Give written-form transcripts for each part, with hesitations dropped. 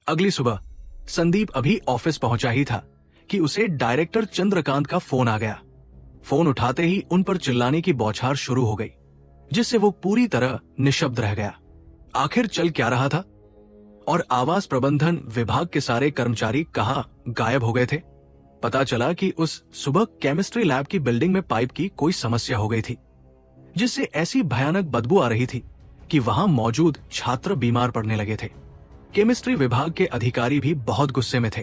अगली सुबह संदीप अभी ऑफिस पहुंचा ही था कि उसे डायरेक्टर चंद्रकांत का फोन आ गया। फोन उठाते ही उन पर चिल्लाने की बौछार शुरू हो गई, जिससे वो पूरी तरह निशब्द रह गया। आखिर चल क्या रहा था? और आवास प्रबंधन विभाग के सारे कर्मचारी कहां गायब हो गए थे? पता चला कि उस सुबह केमिस्ट्री लैब की बिल्डिंग में पाइप की कोई समस्या हो गई थी, जिससे ऐसी भयानक बदबू आ रही थी कि वहां मौजूद छात्र बीमार पड़ने लगे थे। केमिस्ट्री विभाग के अधिकारी भी बहुत गुस्से में थे,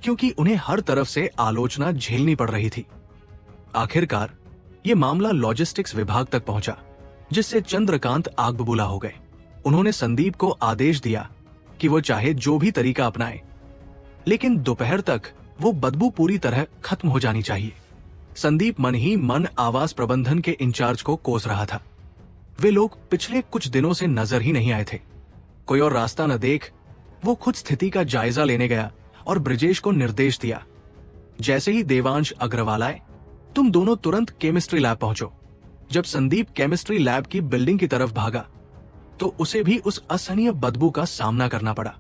क्योंकि उन्हें हर तरफ से आलोचना झेलनी पड़ रही थी। आखिरकार ये मामला लॉजिस्टिक्स विभाग तक पहुंचा, जिससे चंद्रकांत आग बबूला हो गए। उन्होंने संदीप को आदेश दिया कि वो चाहे जो भी तरीका अपनाए, लेकिन दोपहर तक वो बदबू पूरी तरह खत्म हो जानी चाहिए। संदीप मन ही मन आवास प्रबंधन के इंचार्ज को कोस रहा था। वे लोग पिछले कुछ दिनों से नजर ही नहीं आए थे। कोई और रास्ता न देख वो खुद स्थिति का जायजा लेने गया और ब्रिजेश को निर्देश दिया, जैसे ही देवांश अग्रवाल आए, तुम दोनों तुरंत केमिस्ट्री लैब पहुंचो। जब संदीप केमिस्ट्री लैब की बिल्डिंग की तरफ भागा तो उसे भी उस असहनीय बदबू का सामना करना पड़ा।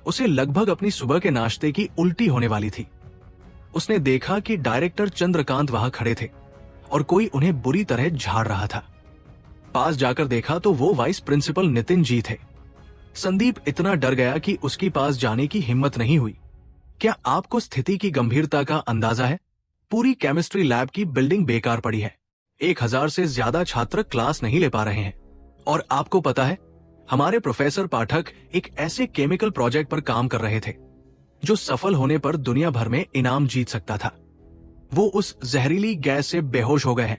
उसे लगभग अपनी सुबह के नाश्ते की उल्टी होने वाली थी। उसने देखा कि डायरेक्टर चंद्रकांत वहां खड़े थे और कोई उन्हें बुरी तरह झाड़ रहा था। पास जाकर देखा तो वो वाइस प्रिंसिपल नितिन जी थे। संदीप इतना डर गया कि उसके पास जाने की हिम्मत नहीं हुई। क्या आपको स्थिति की गंभीरता का अंदाजा है? पूरी केमिस्ट्री लैब की बिल्डिंग बेकार पड़ी है। 1000 से ज्यादा छात्र क्लास नहीं ले पा रहे हैं। और आपको पता है, हमारे प्रोफेसर पाठक एक ऐसे केमिकल प्रोजेक्ट पर काम कर रहे थे जो सफल होने पर दुनिया भर में इनाम जीत सकता था। वो उस जहरीली गैस से बेहोश हो गए हैं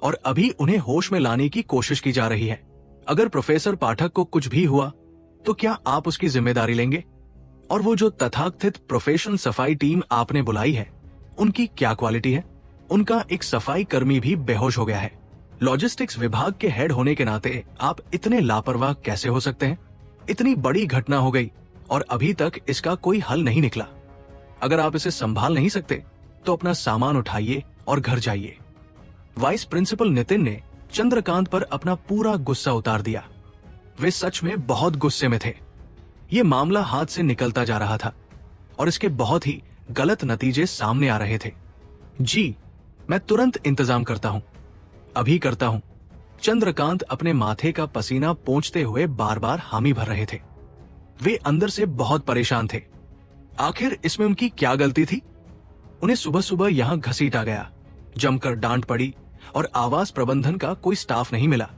और अभी उन्हें होश में लाने की कोशिश की जा रही है। अगर प्रोफेसर पाठक को कुछ भी हुआ तो क्या आप उसकी जिम्मेदारी लेंगे? और वो जो तथाकथित प्रोफेशनल सफाई टीम आपने बुलाई है, उनकी क्या क्वालिटी है? उनका एक सफाई कर्मी भी बेहोश हो गया है। लॉजिस्टिक्स विभाग के हेड होने के नाते आप इतने लापरवाह कैसे हो सकते हैं? इतनी बड़ी घटना हो गई और अभी तक इसका कोई हल नहीं निकला। अगर आप इसे संभाल नहीं सकते तो अपना सामान उठाइए और घर जाइए। वाइस प्रिंसिपल नितिन ने चंद्रकांत पर अपना पूरा गुस्सा उतार दिया। वे सच में बहुत गुस्से में थे। ये मामला हाथ से निकलता जा रहा था और इसके बहुत ही गलत नतीजे सामने आ रहे थे। जी, मैं तुरंत इंतजाम करता हूं, अभी करता हूं। चंद्रकांत अपने माथे का पसीना पोंछते हुए बार बार हामी भर रहे थे। वे अंदर से बहुत परेशान थे। आखिर इसमें उनकी क्या गलती थी? उन्हें सुबह सुबह यहां घसीटा गया, जमकर डांट पड़ी और आवास प्रबंधन का कोई स्टाफ नहीं मिला,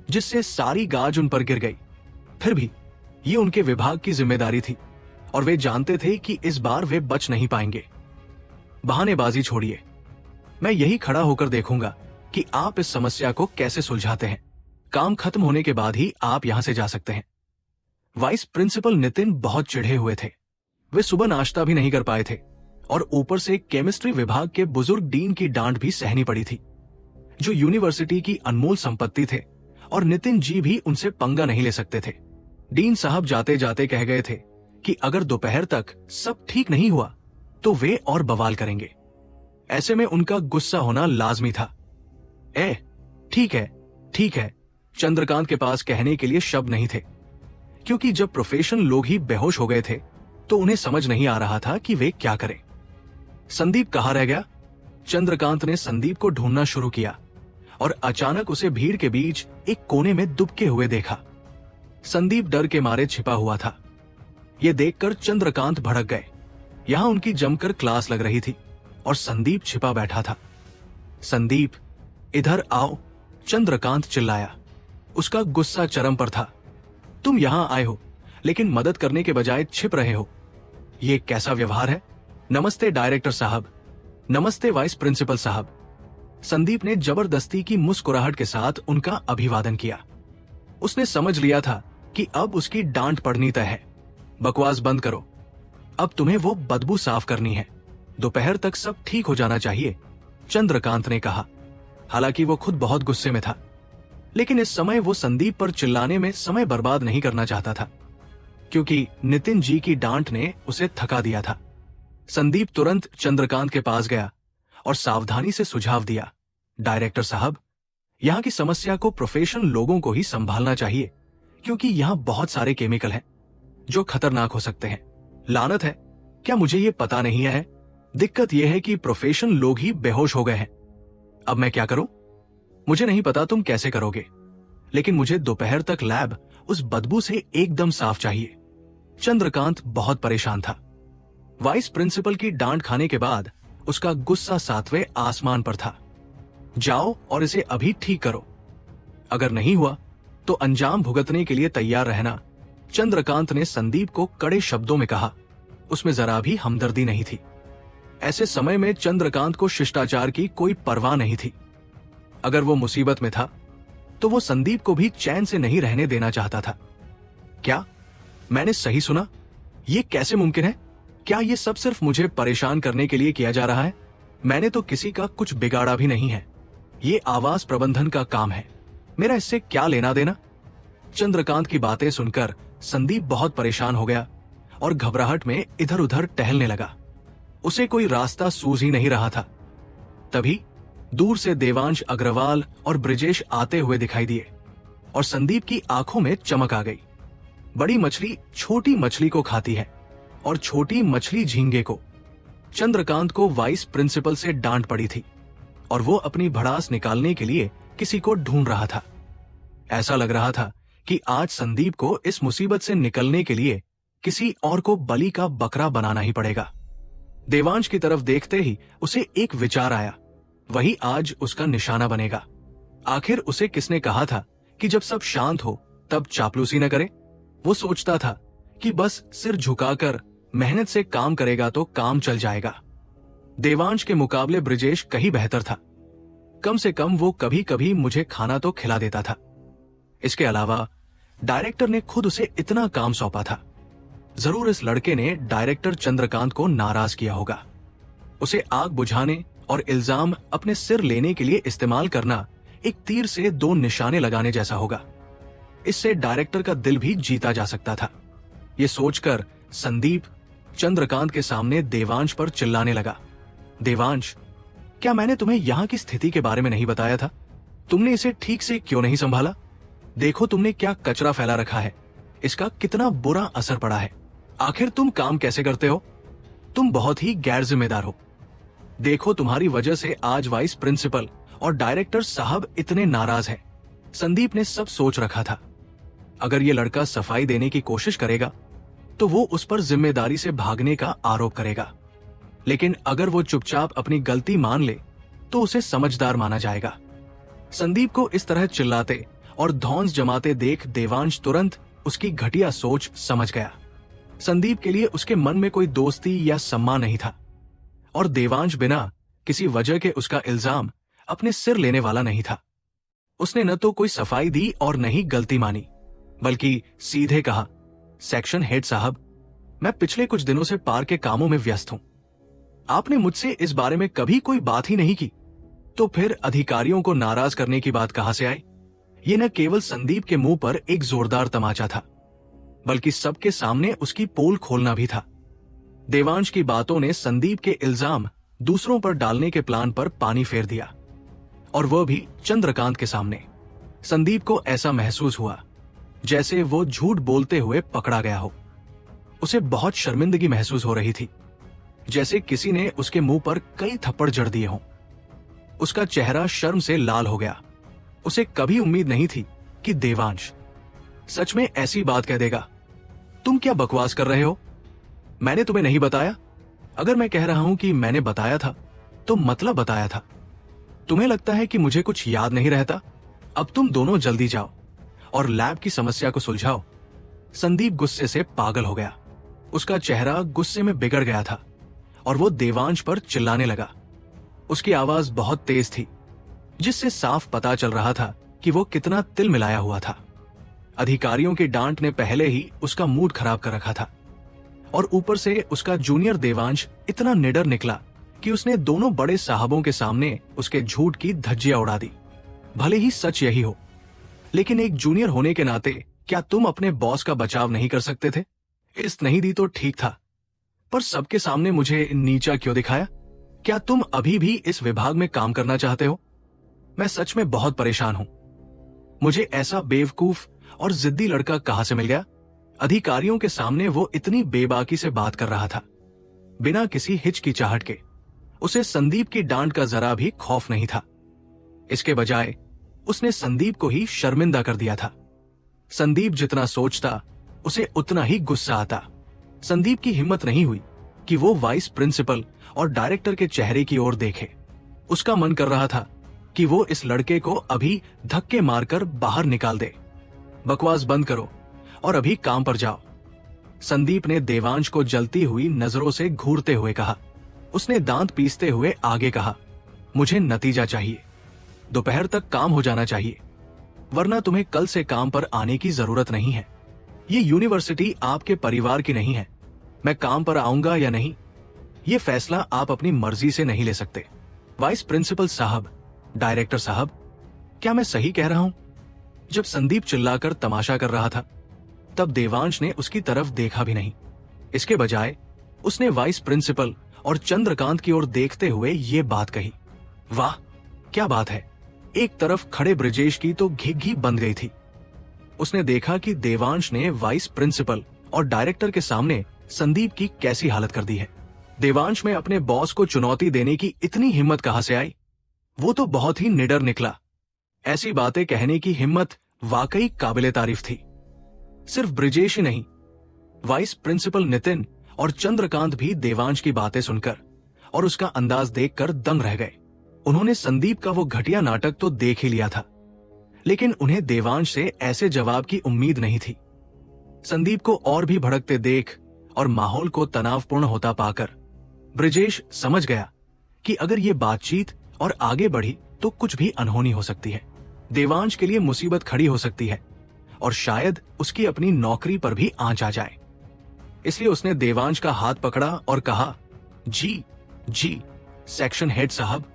जिससे सारी गाज उन पर गिर गई। फिर भी ये उनके विभाग की जिम्मेदारी थी और वे जानते थे कि इस बार वे बच नहीं पाएंगे। बहानेबाजी छोड़िए, मैं यही खड़ा होकर देखूंगा कि आप इस समस्या को कैसे सुलझाते हैं। काम खत्म होने के बाद ही आप यहां से जा सकते हैं। वाइस प्रिंसिपल नितिन बहुत चिढ़े हुए थे। वे सुबह नाश्ता भी नहीं कर पाए थे और ऊपर से केमिस्ट्री विभाग के बुजुर्ग डीन की डांट भी सहनी पड़ी थी, जो यूनिवर्सिटी की अनमोल संपत्ति थे और नितिन जी भी उनसे पंगा नहीं ले सकते थे। डीन साहब जाते जाते कह गए थे कि अगर दोपहर तक सब ठीक नहीं हुआ तो वे और बवाल करेंगे। ऐसे में उनका गुस्सा होना लाजमी था। ठीक है, चंद्रकांत के पास कहने के लिए शब्द नहीं थे, क्योंकि जब प्रोफेशनल लोग ही बेहोश हो गए थे तो उन्हें समझ नहीं आ रहा था कि वे क्या करें। संदीप कहाँ रह गया? चंद्रकांत ने संदीप को ढूंढना शुरू किया और अचानक उसे भीड़ के बीच एक कोने में दुबके हुए देखा। संदीप डर के मारे छिपा हुआ था। ये देखकर चंद्रकांत भड़क गए। यहां उनकी जमकर क्लास लग रही थी और संदीप छिपा बैठा था। संदीप, इधर आओ, चंद्रकांत चिल्लाया। उसका गुस्सा चरम पर था। तुम यहां आए हो लेकिन मदद करने के बजाय छिप रहे हो। ये कैसा व्यवहार है? नमस्ते डायरेक्टर साहब। नमस्ते वाइस प्रिंसिपल साहब। संदीप ने जबरदस्ती की मुस्कुराहट के साथ उनका अभिवादन किया। उसने समझ लिया था कि अब उसकी डांट पड़नी तय है। बकवास बंद करो, अब तुम्हें वो बदबू साफ करनी है। दोपहर तक सब ठीक हो जाना चाहिए, चंद्रकांत ने कहा। हालांकि वो खुद बहुत गुस्से में था, लेकिन इस समय वो संदीप पर चिल्लाने में समय बर्बाद नहीं करना चाहता था, क्योंकि नितिन जी की डांट ने उसे थका दिया था। संदीप तुरंत चंद्रकांत के पास गया और सावधानी से सुझाव दिया, डायरेक्टर साहब, यहाँ की समस्या को प्रोफेशनल लोगों को ही संभालना चाहिए, क्योंकि यहाँ बहुत सारे केमिकल हैं। जो खतरनाक हो सकते हैं। लानत है, क्या मुझे ये पता नहीं है? दिक्कत यह है कि प्रोफेशनल लोग ही बेहोश हो गए हैं। अब मैं क्या करूं? मुझे नहीं पता तुम कैसे करोगे, लेकिन मुझे दोपहर तक लैब उस बदबू से एकदम साफ चाहिए। चंद्रकांत बहुत परेशान था। वाइस प्रिंसिपल की डांट खाने के बाद उसका गुस्सा 7वें आसमान पर था। जाओ और इसे अभी ठीक करो, अगर नहीं हुआ तो अंजाम भुगतने के लिए तैयार रहना, चंद्रकांत ने संदीप को कड़े शब्दों में कहा। उसमें जरा भी हमदर्दी नहीं थी। ऐसे समय में चंद्रकांत को शिष्टाचार की कोई परवाह नहीं थी। अगर वो मुसीबत में था तो वो संदीप को भी चैन से नहीं रहने देना चाहता था। क्या मैंने सही सुना? ये कैसे मुमकिन है? क्या ये सब सिर्फ मुझे परेशान करने के लिए किया जा रहा है? मैंने तो किसी का कुछ बिगाड़ा भी नहीं है। ये आवास प्रबंधन का काम है, मेरा इससे क्या लेना देना? चंद्रकांत की बातें सुनकर संदीप बहुत परेशान हो गया और घबराहट में इधर उधर टहलने लगा। उसे कोई रास्ता सूझ ही नहीं रहा था। तभी दूर से देवांश अग्रवाल और ब्रिजेश आते हुए दिखाई दिए और संदीप की आंखों में चमक आ गई। बड़ी मछली छोटी मछली को खाती है और छोटी मछली झींगे को। चंद्रकांत को वाइस प्रिंसिपल से डांट पड़ी थी और वो अपनी भड़ास निकालने के लिए किसी को ढूंढ रहा था। ऐसा लग रहा था कि आज संदीप को इस मुसीबत से निकलने के लिए किसी और को बलि का बकरा बनाना ही पड़ेगा। देवांश की तरफ देखते ही उसे एक विचार आया, वही आज उसका निशाना बनेगा। आखिर उसे किसने कहा था कि जब सब शांत हो तब चापलूसी न करे? वो सोचता था कि बस सिर झुकाकर मेहनत से काम करेगा तो काम चल जाएगा। देवांश के मुकाबले ब्रिजेश कहीं बेहतर था। कम से कम वो कभी कभी मुझे खाना तो खिला देता था। इसके अलावा डायरेक्टर ने खुद उसे इतना काम सौंपा था। जरूर इस लड़के ने डायरेक्टर चंद्रकांत को नाराज किया होगा। उसे आग बुझाने और इल्जाम अपने सिर लेने के लिए इस्तेमाल करना एक तीर से 2 निशाने लगाने जैसा होगा। इससे डायरेक्टर का दिल भी जीता जा सकता था। ये सोचकर संदीप चंद्रकांत के सामने देवांश पर चिल्लाने लगा। देवांश, क्या मैंने तुम्हें यहाँ की स्थिति के बारे में नहीं बताया था? तुमने इसे ठीक से क्यों नहीं संभाला? देखो तुमने क्या कचरा फैला रखा है, इसका कितना बुरा असर पड़ा है। आखिर तुम काम कैसे करते हो? तुम बहुत ही गैर जिम्मेदार हो। देखो तुम्हारी वजह से आज वाइस प्रिंसिपल और डायरेक्टर साहब इतने नाराज हैं। संदीप ने सब सोच रखा था। अगर ये लड़का सफाई देने की कोशिश करेगा तो वो उस पर जिम्मेदारी से भागने का आरोप करेगा, लेकिन अगर वो चुपचाप अपनी गलती मान ले तो उसे समझदार माना जाएगा। संदीप को इस तरह चिल्लाते और धौंस जमाते देख देवांश तुरंत उसकी घटिया सोच समझ गया। संदीप के लिए उसके मन में कोई दोस्ती या सम्मान नहीं था और देवांश बिना किसी वजह के उसका इल्जाम अपने सिर लेने वाला नहीं था। उसने न तो कोई सफाई दी और न ही गलती मानी, बल्कि सीधे कहा, सेक्शन हेड साहब, मैं पिछले कुछ दिनों से पार्क के कामों में व्यस्त हूं। आपने मुझसे इस बारे में कभी कोई बात ही नहीं की, तो फिर अधिकारियों को नाराज करने की बात कहां से आई? ये न केवल संदीप के मुंह पर एक जोरदार तमाचा था, बल्कि सबके सामने उसकी पोल खोलना भी था। देवांश की बातों ने संदीप के इल्जाम दूसरों पर डालने के प्लान पर पानी फेर दिया, और वह भी चंद्रकांत के सामने। संदीप को ऐसा महसूस हुआ जैसे वो झूठ बोलते हुए पकड़ा गया हो। उसे बहुत शर्मिंदगी महसूस हो रही थी, जैसे किसी ने उसके मुंह पर कई थप्पड़ जड़ दिए हों। उसका चेहरा शर्म से लाल हो गया। उसे कभी उम्मीद नहीं थी कि देवांश सच में ऐसी बात कह देगा। तुम क्या बकवास कर रहे हो? मैंने तुम्हें नहीं बताया? अगर मैं कह रहा हूं कि मैंने बताया था तो मतलब बताया था। तुम्हें लगता है कि मुझे कुछ याद नहीं रहता? अब तुम दोनों जल्दी जाओ और लैब की समस्या को सुलझाओ। संदीप गुस्से से पागल हो गया। उसका चेहरा गुस्से में बिगड़ गया था और वो देवांश पर चिल्लाने लगा। उसकी आवाज बहुत तेज थी, जिससे साफ पता चल रहा था कि वो कितना तिल मिलाया हुआ था। अधिकारियों की डांट ने पहले ही उसका मूड खराब कर रखा था, और ऊपर से उसका जूनियर देवांश इतना निडर निकला कि उसने दोनों बड़े साहबों के सामने उसके झूठ की धज्जियां उड़ा दी। भले ही सच यही हो, लेकिन एक जूनियर होने के नाते क्या तुम अपने बॉस का बचाव नहीं कर सकते थे? इज्जत नहीं दी तो ठीक था, पर सबके सामने मुझे नीचा क्यों दिखाया? क्या तुम अभी भी इस विभाग में काम करना चाहते हो? मैं सच में बहुत परेशान हूं। मुझे ऐसा बेवकूफ और जिद्दी लड़का कहां से मिल गया? अधिकारियों के सामने वो इतनी बेबाकी से बात कर रहा था, बिना किसी हिचकिचाहट के। उसे संदीप की डांट का जरा भी खौफ नहीं था। इसके बजाय उसने संदीप को ही शर्मिंदा कर दिया था। संदीप जितना सोचता उसे उतना ही गुस्सा आता। संदीप की हिम्मत नहीं हुई कि वो वाइस प्रिंसिपल और डायरेक्टर के चेहरे की ओर देखे। उसका मन कर रहा था कि वो इस लड़के को अभी धक्के मारकर बाहर निकाल दे। बकवास बंद करो और अभी काम पर जाओ, संदीप ने देवांश को जलती हुई नजरों से घूरते हुए कहा। उसने दांत पीसते हुए आगे कहा, मुझे नतीजा चाहिए, दोपहर तक काम हो जाना चाहिए, वरना तुम्हें कल से काम पर आने की जरूरत नहीं है। ये यूनिवर्सिटी आपके परिवार की नहीं है। मैं काम पर आऊंगा या नहीं, ये फैसला आप अपनी मर्जी से नहीं ले सकते। वाइस प्रिंसिपल साहब, डायरेक्टर साहब, क्या मैं सही कह रहा हूं? जब संदीप चिल्लाकर तमाशा कर रहा था, तब देवांश ने उसकी तरफ देखा भी नहीं। इसके बजाय उसने वाइस प्रिंसिपल और चंद्रकांत की ओर देखते हुए ये बात कही। वाह, क्या बात है। एक तरफ खड़े ब्रिजेश की तो घिघी बंद गई थी। उसने देखा कि देवांश ने वाइस प्रिंसिपल और डायरेक्टर के सामने संदीप की कैसी हालत कर दी है। देवांश में अपने बॉस को चुनौती देने की इतनी हिम्मत कहां से आई? वो तो बहुत ही निडर निकला। ऐसी बातें कहने की हिम्मत वाकई काबिले तारीफ थी। सिर्फ ब्रिजेश ही नहीं, वाइस प्रिंसिपल नितिन और चंद्रकांत भी देवांश की बातें सुनकर और उसका अंदाज देखकर दंग रह गए। उन्होंने संदीप का वो घटिया नाटक तो देख ही लिया था, लेकिन उन्हें देवांश से ऐसे जवाब की उम्मीद नहीं थी। संदीप को और भी भड़कते देख और माहौल को तनावपूर्ण होता पाकर ब्रिजेश समझ गया कि अगर ये बातचीत और आगे बढ़ी तो कुछ भी अनहोनी हो सकती है। देवांश के लिए मुसीबत खड़ी हो सकती है और शायद उसकी अपनी नौकरी पर भी आंच आ जाए। इसलिए उसने देवांश का हाथ पकड़ा और कहा, जी जी सेक्शन हेड साहब,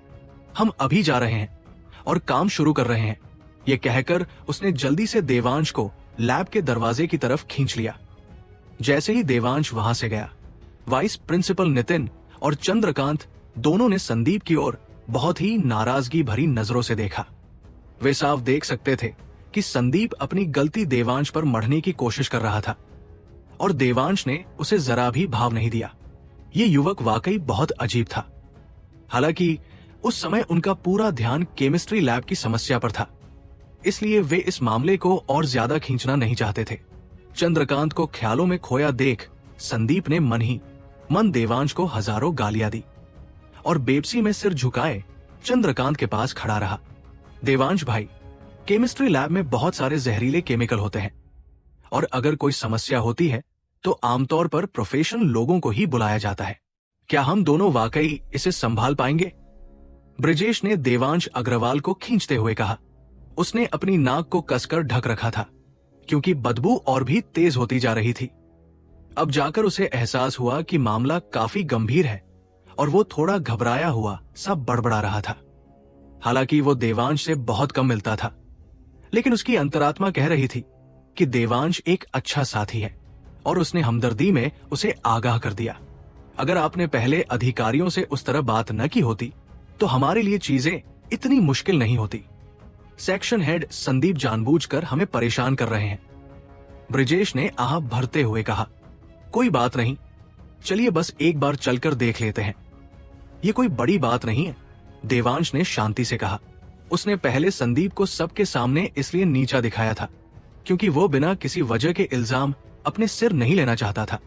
हम अभी जा रहे हैं और काम शुरू कर रहे हैं। ये कहकर उसने जल्दी से देवांश को लैब के दरवाजे की तरफ खींच लिया। जैसे ही देवांश वहां से गया, वाइस प्रिंसिपल नितिन और चंद्रकांत दोनों ने संदीप की ओर बहुत ही नाराजगी भरी नजरों से देखा। वे साफ देख सकते थे कि संदीप अपनी गलती देवांश पर मढ़ने की कोशिश कर रहा था और देवांश ने उसे जरा भी भाव नहीं दिया। ये युवक वाकई बहुत अजीब था। हालांकि उस समय उनका पूरा ध्यान केमिस्ट्री लैब की समस्या पर था, इसलिए वे इस मामले को और ज्यादा खींचना नहीं चाहते थे। चंद्रकांत को ख्यालों में खोया देख संदीप ने मन ही मन देवांश को हजारों गालियां दी और बेबसी में सिर झुकाए चंद्रकांत के पास खड़ा रहा। देवांश भाई, केमिस्ट्री लैब में बहुत सारे जहरीले केमिकल होते हैं और अगर कोई समस्या होती है तो आमतौर पर प्रोफेशनल लोगों को ही बुलाया जाता है। क्या हम दोनों वाकई इसे संभाल पाएंगे? ब्रिजेश ने देवांश अग्रवाल को खींचते हुए कहा। उसने अपनी नाक को कसकर ढक रखा था क्योंकि बदबू और भी तेज होती जा रही थी। अब जाकर उसे एहसास हुआ कि मामला काफी गंभीर है और वो थोड़ा घबराया हुआ सब बड़बड़ा रहा था। हालांकि वो देवांश से बहुत कम मिलता था, लेकिन उसकी अंतरात्मा कह रही थी कि देवांश एक अच्छा साथी है और उसने हमदर्दी में उसे आगाह कर दिया। अगर आपने पहले अधिकारियों से उस तरह बात न की होती तो हमारे लिए चीजें इतनी मुश्किल नहीं होती। सेक्शन हेड संदीप जानबूझकर हमें परेशान कर रहे हैं, ब्रिजेश ने आह भरते हुए कहा। कोई बात नहीं, चलिए बस एक बार चलकर देख लेते हैं। ये कोई बड़ी बात नहीं है, देवांश ने शांति से कहा। उसने पहले संदीप को सबके सामने इसलिए नीचा दिखाया था क्योंकि वो बिना किसी वजह के इल्जाम अपने सिर नहीं लेना चाहता था,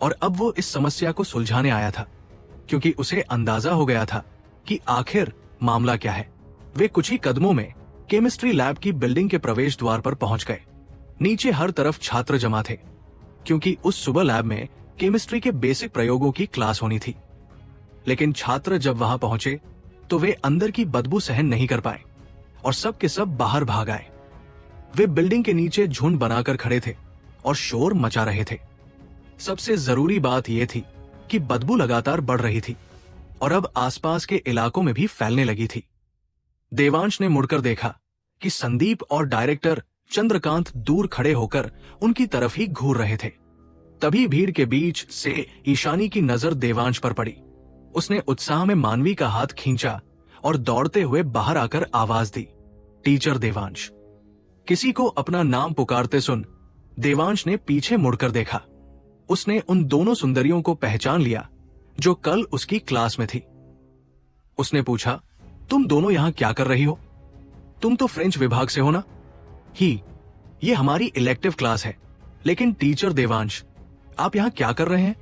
और अब वो इस समस्या को सुलझाने आया था क्योंकि उसे अंदाजा हो गया था कि आखिर मामला क्या है। वे कुछ ही कदमों में केमिस्ट्री लैब की बिल्डिंग के प्रवेश द्वार पर पहुंच गए। नीचे हर तरफ छात्र जमा थे क्योंकि उस सुबह लैब में केमिस्ट्री के बेसिक प्रयोगों की क्लास होनी थी। लेकिन छात्र जब वहां पहुंचे तो वे अंदर की बदबू सहन नहीं कर पाए और सब के सब बाहर भाग आए। वे बिल्डिंग के नीचे झुंड बनाकर खड़े थे और शोर मचा रहे थे। सबसे जरूरी बात यह थी कि बदबू लगातार बढ़ रही थी और अब आसपास के इलाकों में भी फैलने लगी थी। देवांश ने मुड़कर देखा कि संदीप और डायरेक्टर चंद्रकांत दूर खड़े होकर उनकी तरफ ही घूर रहे थे। तभी भीड़ के बीच से ईशानी की नजर देवांश पर पड़ी। उसने उत्साह में मानवी का हाथ खींचा और दौड़ते हुए बाहर आकर आवाज दी, टीचर देवांश। किसी को अपना नाम पुकारते सुन देवांश ने पीछे मुड़कर देखा। उसने उन दोनों सुंदरियों को पहचान लिया जो कल उसकी क्लास में थी। उसने पूछा, तुम दोनों यहां क्या कर रही हो? तुम तो फ्रेंच विभाग से हो ना? ही, ये हमारी इलेक्टिव क्लास है। लेकिन टीचर देवांश, आप यहां क्या कर रहे हैं?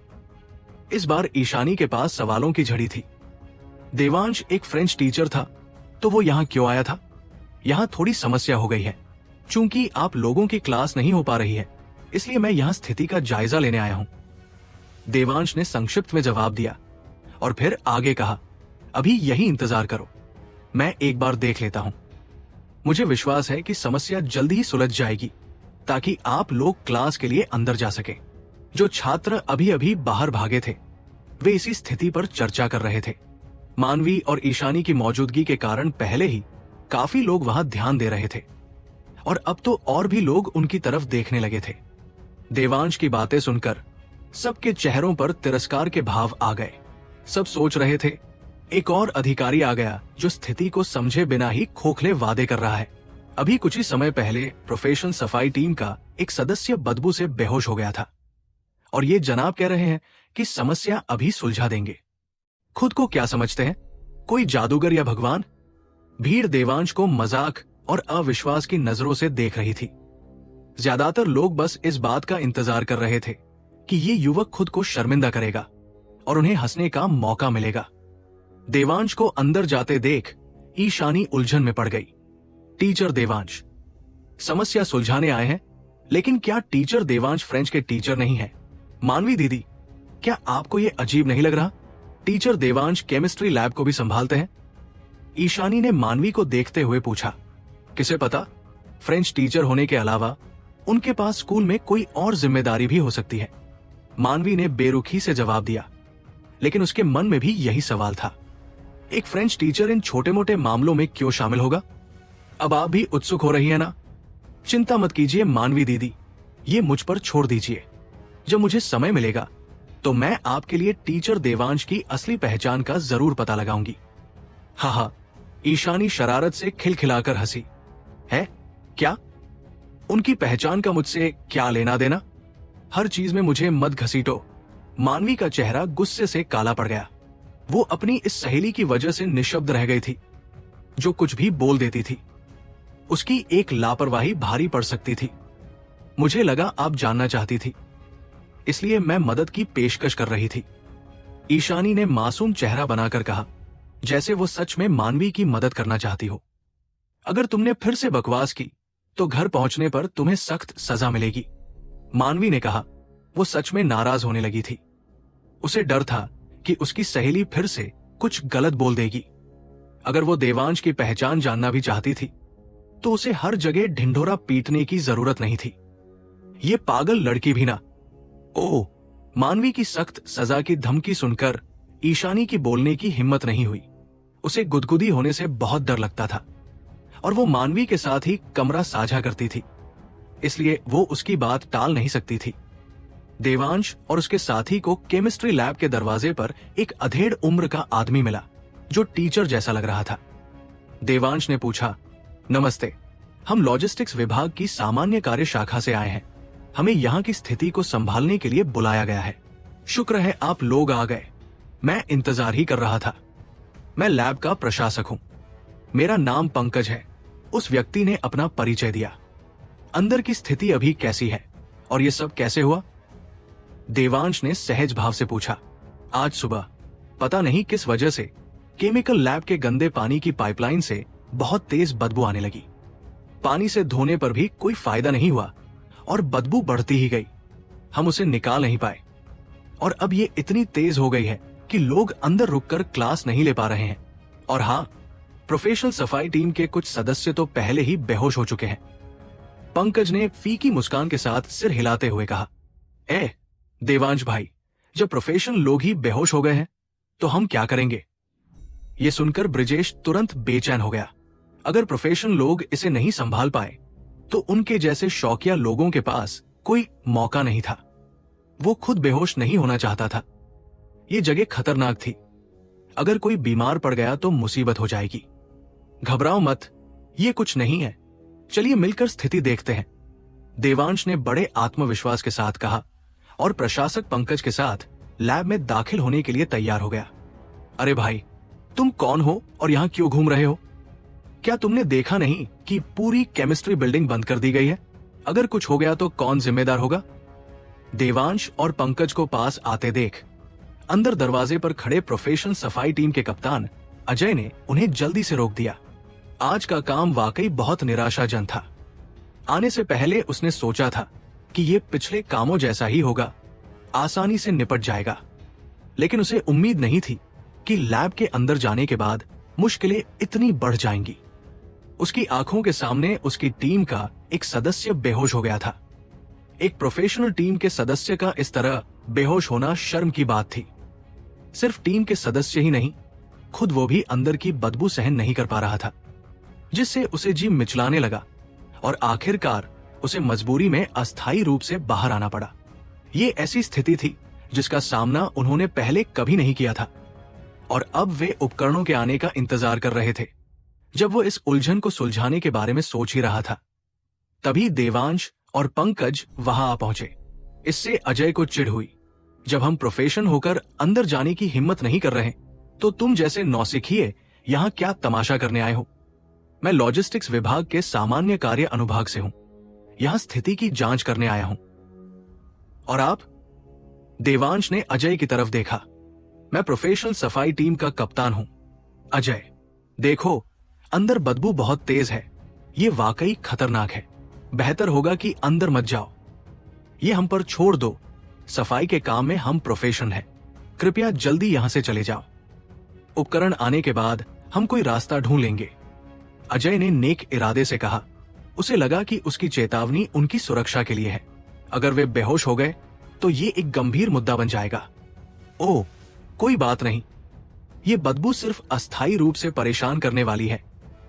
इस बार ईशानी के पास सवालों की झड़ी थी। देवांश एक फ्रेंच टीचर था, तो वो यहां क्यों आया था? यहां थोड़ी समस्या हो गई है। चूंकि आप लोगों की क्लास नहीं हो पा रही है, इसलिए मैं यहां स्थिति का जायजा लेने आया हूं। देवांश ने संक्षिप्त में जवाब दिया और फिर आगे कहा, अभी यही इंतजार करो, मैं एक बार देख लेता हूं। मुझे विश्वास है कि समस्या जल्दी ही सुलझ जाएगी, ताकि आप लोग क्लास के लिए अंदर जा सकें। जो छात्र अभी अभी बाहर भागे थे, वे इसी स्थिति पर चर्चा कर रहे थे। मानवी और ईशानी की मौजूदगी के कारण पहले ही काफी लोग वहां ध्यान दे रहे थे और अब तो और भी लोग उनकी तरफ देखने लगे थे। देवांश की बातें सुनकर सबके चेहरों पर तिरस्कार के भाव आ गए। सब सोच रहे थे, एक और अधिकारी आ गया जो स्थिति को समझे बिना ही खोखले वादे कर रहा है। अभी कुछ ही समय पहले प्रोफेशनल सफाई टीम का एक सदस्य बदबू से बेहोश हो गया था और ये जनाब कह रहे हैं कि समस्या अभी सुलझा देंगे। खुद को क्या समझते हैं, कोई जादूगर या भगवान? भीड़ देवांश को मजाक और अविश्वास की नजरों से देख रही थी। ज्यादातर लोग बस इस बात का इंतजार कर रहे थे कि ये युवक खुद को शर्मिंदा करेगा और उन्हें हंसने का मौका मिलेगा। देवांश को अंदर जाते देख ईशानी उलझन में पड़ गई। टीचर देवांश, समस्या सुलझाने आए हैं, लेकिन क्या टीचर देवांश फ्रेंच के टीचर नहीं है? मानवी दीदी, क्या आपको यह अजीब नहीं लग रहा? टीचर देवांश केमिस्ट्री लैब को भी संभालते हैं। ईशानी ने मानवी को देखते हुए पूछा। किसे पता, फ्रेंच टीचर होने के अलावा उनके पास स्कूल में कोई और जिम्मेदारी भी हो सकती है। मानवी ने बेरुखी से जवाब दिया, लेकिन उसके मन में भी यही सवाल था, एक फ्रेंच टीचर इन छोटे मोटे मामलों में क्यों शामिल होगा? अब आप भी उत्सुक हो रही है ना? चिंता मत कीजिए मानवी दीदी, ये मुझ पर छोड़ दीजिए। जब मुझे समय मिलेगा तो मैं आपके लिए टीचर देवांश की असली पहचान का जरूर पता लगाऊंगी। हा, ईशानी शरारत से खिलखिलाकर हंसी। है क्या? उनकी पहचान का मुझसे क्या लेना देना? हर चीज में मुझे मत घसीटो। मानवी का चेहरा गुस्से से काला पड़ गया। वो अपनी इस सहेली की वजह से निशब्द रह गई थी। जो कुछ भी बोल देती थी, उसकी एक लापरवाही भारी पड़ सकती थी। मुझे लगा आप जानना चाहती थी, इसलिए मैं मदद की पेशकश कर रही थी। ईशानी ने मासूम चेहरा बनाकर कहा, जैसे वो सच में मानवी की मदद करना चाहती हो। अगर तुमने फिर से बकवास की तो घर पहुंचने पर तुम्हें सख्त सजा मिलेगी। मानवी ने कहा। वो सच में नाराज होने लगी थी। उसे डर था कि उसकी सहेली फिर से कुछ गलत बोल देगी। अगर वो देवांश की पहचान जानना भी चाहती थी तो उसे हर जगह ढिंढोरा पीटने की जरूरत नहीं थी। ये पागल लड़की भी ना। ओह, मानवी की सख्त सजा की धमकी सुनकर ईशानी की बोलने की हिम्मत नहीं हुई। उसे गुदगुदी होने से बहुत डर लगता था और वो मानवी के साथ ही कमरा साझा करती थी, इसलिए वो उसकी बात टाल नहीं सकती थी। देवांश और उसके साथी को केमिस्ट्री लैब के दरवाजे पर एक अधेड़ उम्र का आदमी मिला जो टीचर जैसा लग रहा था। देवांश ने पूछा, नमस्ते, हम लॉजिस्टिक्स विभाग की सामान्य कार्य शाखा से आए हैं। हमें यहाँ की स्थिति को संभालने के लिए बुलाया गया है। शुक्र है आप लोग आ गए, मैं इंतजार ही कर रहा था। मैं लैब का प्रशासक हूँ। मेरा नाम पंकज है। उस व्यक्ति ने अपना परिचय दिया। अंदर की स्थिति अभी कैसी है और ये सब कैसे हुआ? देवांश ने सहज भाव से पूछा। आज सुबह पता नहीं किस वजह से केमिकल लैब के गंदे पानी की पाइपलाइन से बहुत तेज बदबू आने लगी। पानी से धोने पर भी कोई फायदा नहीं हुआ और बदबू बढ़ती ही गई। हम उसे निकाल नहीं पाए और अब ये इतनी तेज हो गई है कि लोग अंदर रुककर क्लास नहीं ले पा रहे हैं। और हाँ, प्रोफेशनल सफाई टीम के कुछ सदस्य तो पहले ही बेहोश हो चुके हैं। पंकज ने फीकी मुस्कान के साथ सिर हिलाते हुए कहा, ए देवांश भाई, जब प्रोफेशनल लोग ही बेहोश हो गए हैं तो हम क्या करेंगे? ये सुनकर ब्रिजेश तुरंत बेचैन हो गया। अगर प्रोफेशनल लोग इसे नहीं संभाल पाए तो उनके जैसे शौकिया लोगों के पास कोई मौका नहीं था। वो खुद बेहोश नहीं होना चाहता था। ये जगह खतरनाक थी। अगर कोई बीमार पड़ गया तो मुसीबत हो जाएगी। घबराओ मत, ये कुछ नहीं है। चलिए मिलकर स्थिति देखते हैं। देवांश ने बड़े आत्मविश्वास के साथ कहा और प्रशासक पंकज के साथ लैब में दाखिल होने के लिए तैयार हो गया। अरे भाई, तुम कौन हो और यहाँ क्यों घूम रहे हो? क्या तुमने देखा नहीं कि पूरी केमिस्ट्री बिल्डिंग बंद कर दी गई है? अगर कुछ हो गया तो कौन जिम्मेदार होगा? देवांश और पंकज को पास आते देख अंदर दरवाजे पर खड़े प्रोफेशनल सफाई टीम के कप्तान अजय ने उन्हें जल्दी से रोक दिया। आज का काम वाकई बहुत निराशाजनक था। आने से पहले उसने सोचा था कि ये पिछले कामों जैसा ही होगा, आसानी से निपट जाएगा, लेकिन उसे उम्मीद नहीं थी कि लैब के अंदर जाने के बाद मुश्किलें इतनी बढ़ जाएंगी। उसकी आंखों के सामने उसकी टीम का एक सदस्य बेहोश हो गया था। एक प्रोफेशनल टीम के सदस्य का इस तरह बेहोश होना शर्म की बात थी। सिर्फ टीम के सदस्य ही नहीं, खुद वो भी अंदर की बदबू सहन नहीं कर पा रहा था, जिससे उसे जी मिचलाने लगा और आखिरकार उसे मजबूरी में अस्थायी रूप से बाहर आना पड़ा। ये ऐसी स्थिति थी जिसका सामना उन्होंने पहले कभी नहीं किया था और अब वे उपकरणों के आने का इंतजार कर रहे थे। जब वो इस उलझन को सुलझाने के बारे में सोच ही रहा था, तभी देवांश और पंकज वहां आ पहुंचे। इससे अजय को चिढ़ हुई। जब हम प्रोफेशन होकर अंदर जाने की हिम्मत नहीं कर रहे, तो तुम जैसे नौसिखिए यहां क्या तमाशा करने आए हो? मैं लॉजिस्टिक्स विभाग के सामान्य कार्य अनुभाग से हूं, यहां स्थिति की जांच करने आया हूं। और आप? देवांश ने अजय की तरफ देखा। मैं प्रोफेशनल सफाई टीम का कप्तान हूं। अजय, देखो, अंदर बदबू बहुत तेज है, ये वाकई खतरनाक है। बेहतर होगा कि अंदर मत जाओ, ये हम पर छोड़ दो। सफाई के काम में हम प्रोफेशन है, कृपया जल्दी यहां से चले जाओ। उपकरण आने के बाद हम कोई रास्ता ढूंढ लेंगे, अजय ने नेक इरादे से कहा। उसे लगा कि उसकी चेतावनी उनकी सुरक्षा के लिए है। अगर वे बेहोश हो गए तो ये एक गंभीर मुद्दा बन जाएगा। ओह, कोई बात नहीं, ये बदबू सिर्फ अस्थायी रूप से परेशान करने वाली है,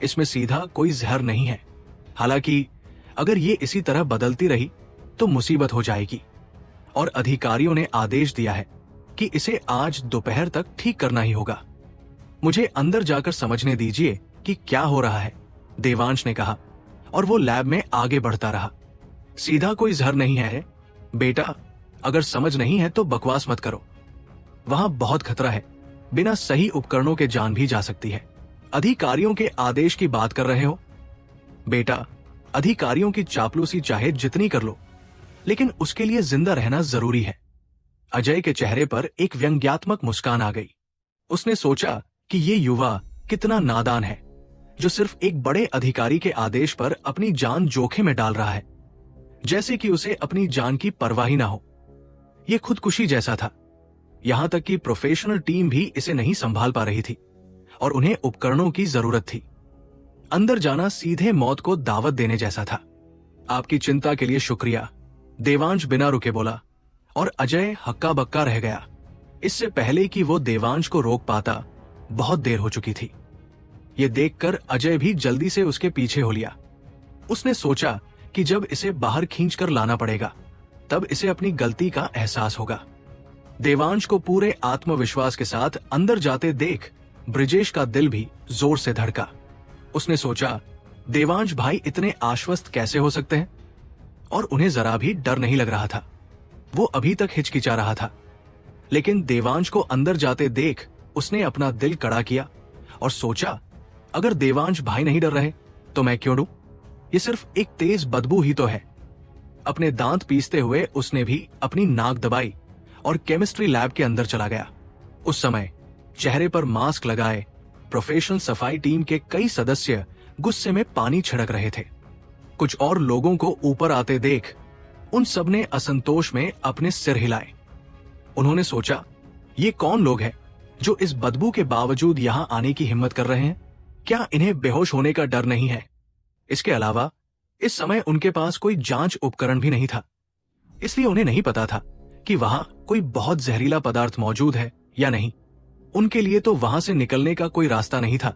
इसमें सीधा कोई जहर नहीं है। हालांकि अगर ये इसी तरह बदलती रही तो मुसीबत हो जाएगी और अधिकारियों ने आदेश दिया है कि इसे आज दोपहर तक ठीक करना ही होगा। मुझे अंदर जाकर समझने दीजिए कि क्या हो रहा है, देवांश ने कहा और वो लैब में आगे बढ़ता रहा। सीधा कोई जहर नहीं है बेटा, अगर समझ नहीं है तो बकवास मत करो। वहां बहुत खतरा है, बिना सही उपकरणों के जान भी जा सकती है। अधिकारियों के आदेश की बात कर रहे हो? बेटा, अधिकारियों की चापलूसी चाहे जितनी कर लो, लेकिन उसके लिए जिंदा रहना जरूरी है। अजय के चेहरे पर एक व्यंग्यात्मक मुस्कान आ गई। उसने सोचा कि ये युवा कितना नादान है, जो सिर्फ एक बड़े अधिकारी के आदेश पर अपनी जान जोखिम में डाल रहा है, जैसे कि उसे अपनी जान की परवाह ही ना हो। यह खुदकुशी जैसा था। यहां तक कि प्रोफेशनल टीम भी इसे नहीं संभाल पा रही थी और उन्हें उपकरणों की जरूरत थी। अंदर जाना सीधे मौत को दावत देने जैसा था। आपकी चिंता के लिए शुक्रिया, देवांश बिना रुके बोला और अजय हक्का बक्का रह गया। इससे पहले कि वो देवांश को रोक पाता, बहुत देर हो चुकी थी। ये देखकर अजय भी जल्दी से उसके पीछे हो लिया। उसने सोचा कि जब इसे बाहर खींचकर लाना पड़ेगा, तब इसे अपनी गलती का एहसास होगा। देवांश को पूरे आत्मविश्वास के साथ अंदर जाते देख ब्रिजेश का दिल भी जोर से धड़का। उसने सोचा, देवांश भाई इतने आश्वस्त कैसे हो सकते हैं? और उन्हें जरा भी डर नहीं लग रहा था। वो अभी तक हिचकिचा रहा था, लेकिन देवांश को अंदर जाते देख उसने अपना दिल कड़ा किया और सोचा, अगर देवांश भाई नहीं डर रहे तो मैं क्यों डरूं? ये सिर्फ एक तेज बदबू ही तो है। अपने दांत पीसते हुए उसने भी अपनी नाक दबाई और केमिस्ट्री लैब के अंदर चला गया। उस समय चेहरे पर मास्क लगाए प्रोफेशनल सफाई टीम के कई सदस्य गुस्से में पानी छिड़क रहे थे। कुछ और लोगों को ऊपर आते देख उन सब ने असंतोष में अपने सिर हिलाए। उन्होंने सोचा, ये कौन लोग हैं जो इस बदबू के बावजूद यहां आने की हिम्मत कर रहे हैं? क्या इन्हें बेहोश होने का डर नहीं है? इसके अलावा इस समय उनके पास कोई जांच उपकरण भी नहीं था, इसलिए उन्हें नहीं पता था कि वहां कोई बहुत जहरीला पदार्थ मौजूद है या नहीं। उनके लिए तो वहां से निकलने का कोई रास्ता नहीं था,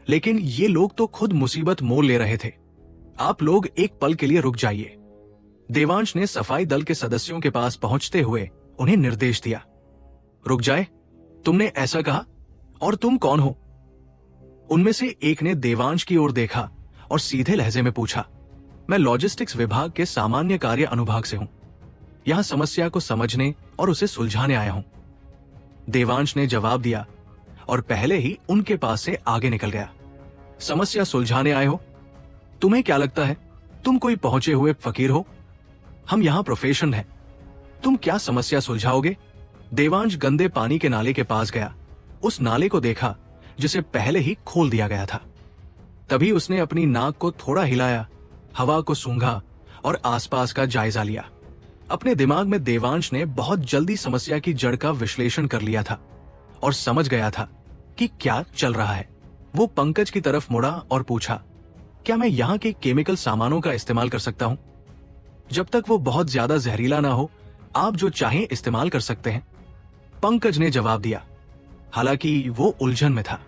लेकिन ये लोग तो खुद मुसीबत मोल ले रहे थे। आप लोग एक पल के लिए रुक जाइए, देवांश ने सफाई दल के सदस्यों के पास पहुंचते हुए उन्हें निर्देश दिया। रुक जाए? तुमने ऐसा कहा? और तुम कौन हो? उनमें से एक ने देवांश की ओर देखा और सीधे लहजे में पूछा। मैं लॉजिस्टिक्स विभाग के सामान्य कार्य अनुभाग से हूं। यहां समस्या को समझने और उसे सुलझाने आया हूं। देवांश ने जवाब दिया और पहले ही उनके पास से आगे निकल गया। समस्या सुलझाने आए हो? तुम्हें क्या लगता है तुम कोई पहुंचे हुए फकीर हो? हम यहां प्रोफेशन है। तुम क्या समस्या सुलझाओगे? देवांश गंदे पानी के नाले के पास गया। उस नाले को देखा जिसे पहले ही खोल दिया गया था। तभी उसने अपनी नाक को थोड़ा हिलाया, हवा को सूंघा और आसपास का जायजा लिया। अपने दिमाग में देवांश ने बहुत जल्दी समस्या की जड़ का विश्लेषण कर लिया था और समझ गया था कि क्या चल रहा है। वो पंकज की तरफ मुड़ा और पूछा, क्या मैं यहाँ के केमिकल सामानों का इस्तेमाल कर सकता हूँ? जब तक वो बहुत ज्यादा जहरीला ना हो, आप जो चाहें इस्तेमाल कर सकते हैं, पंकज ने जवाब दिया। हालांकि वो उलझन में था।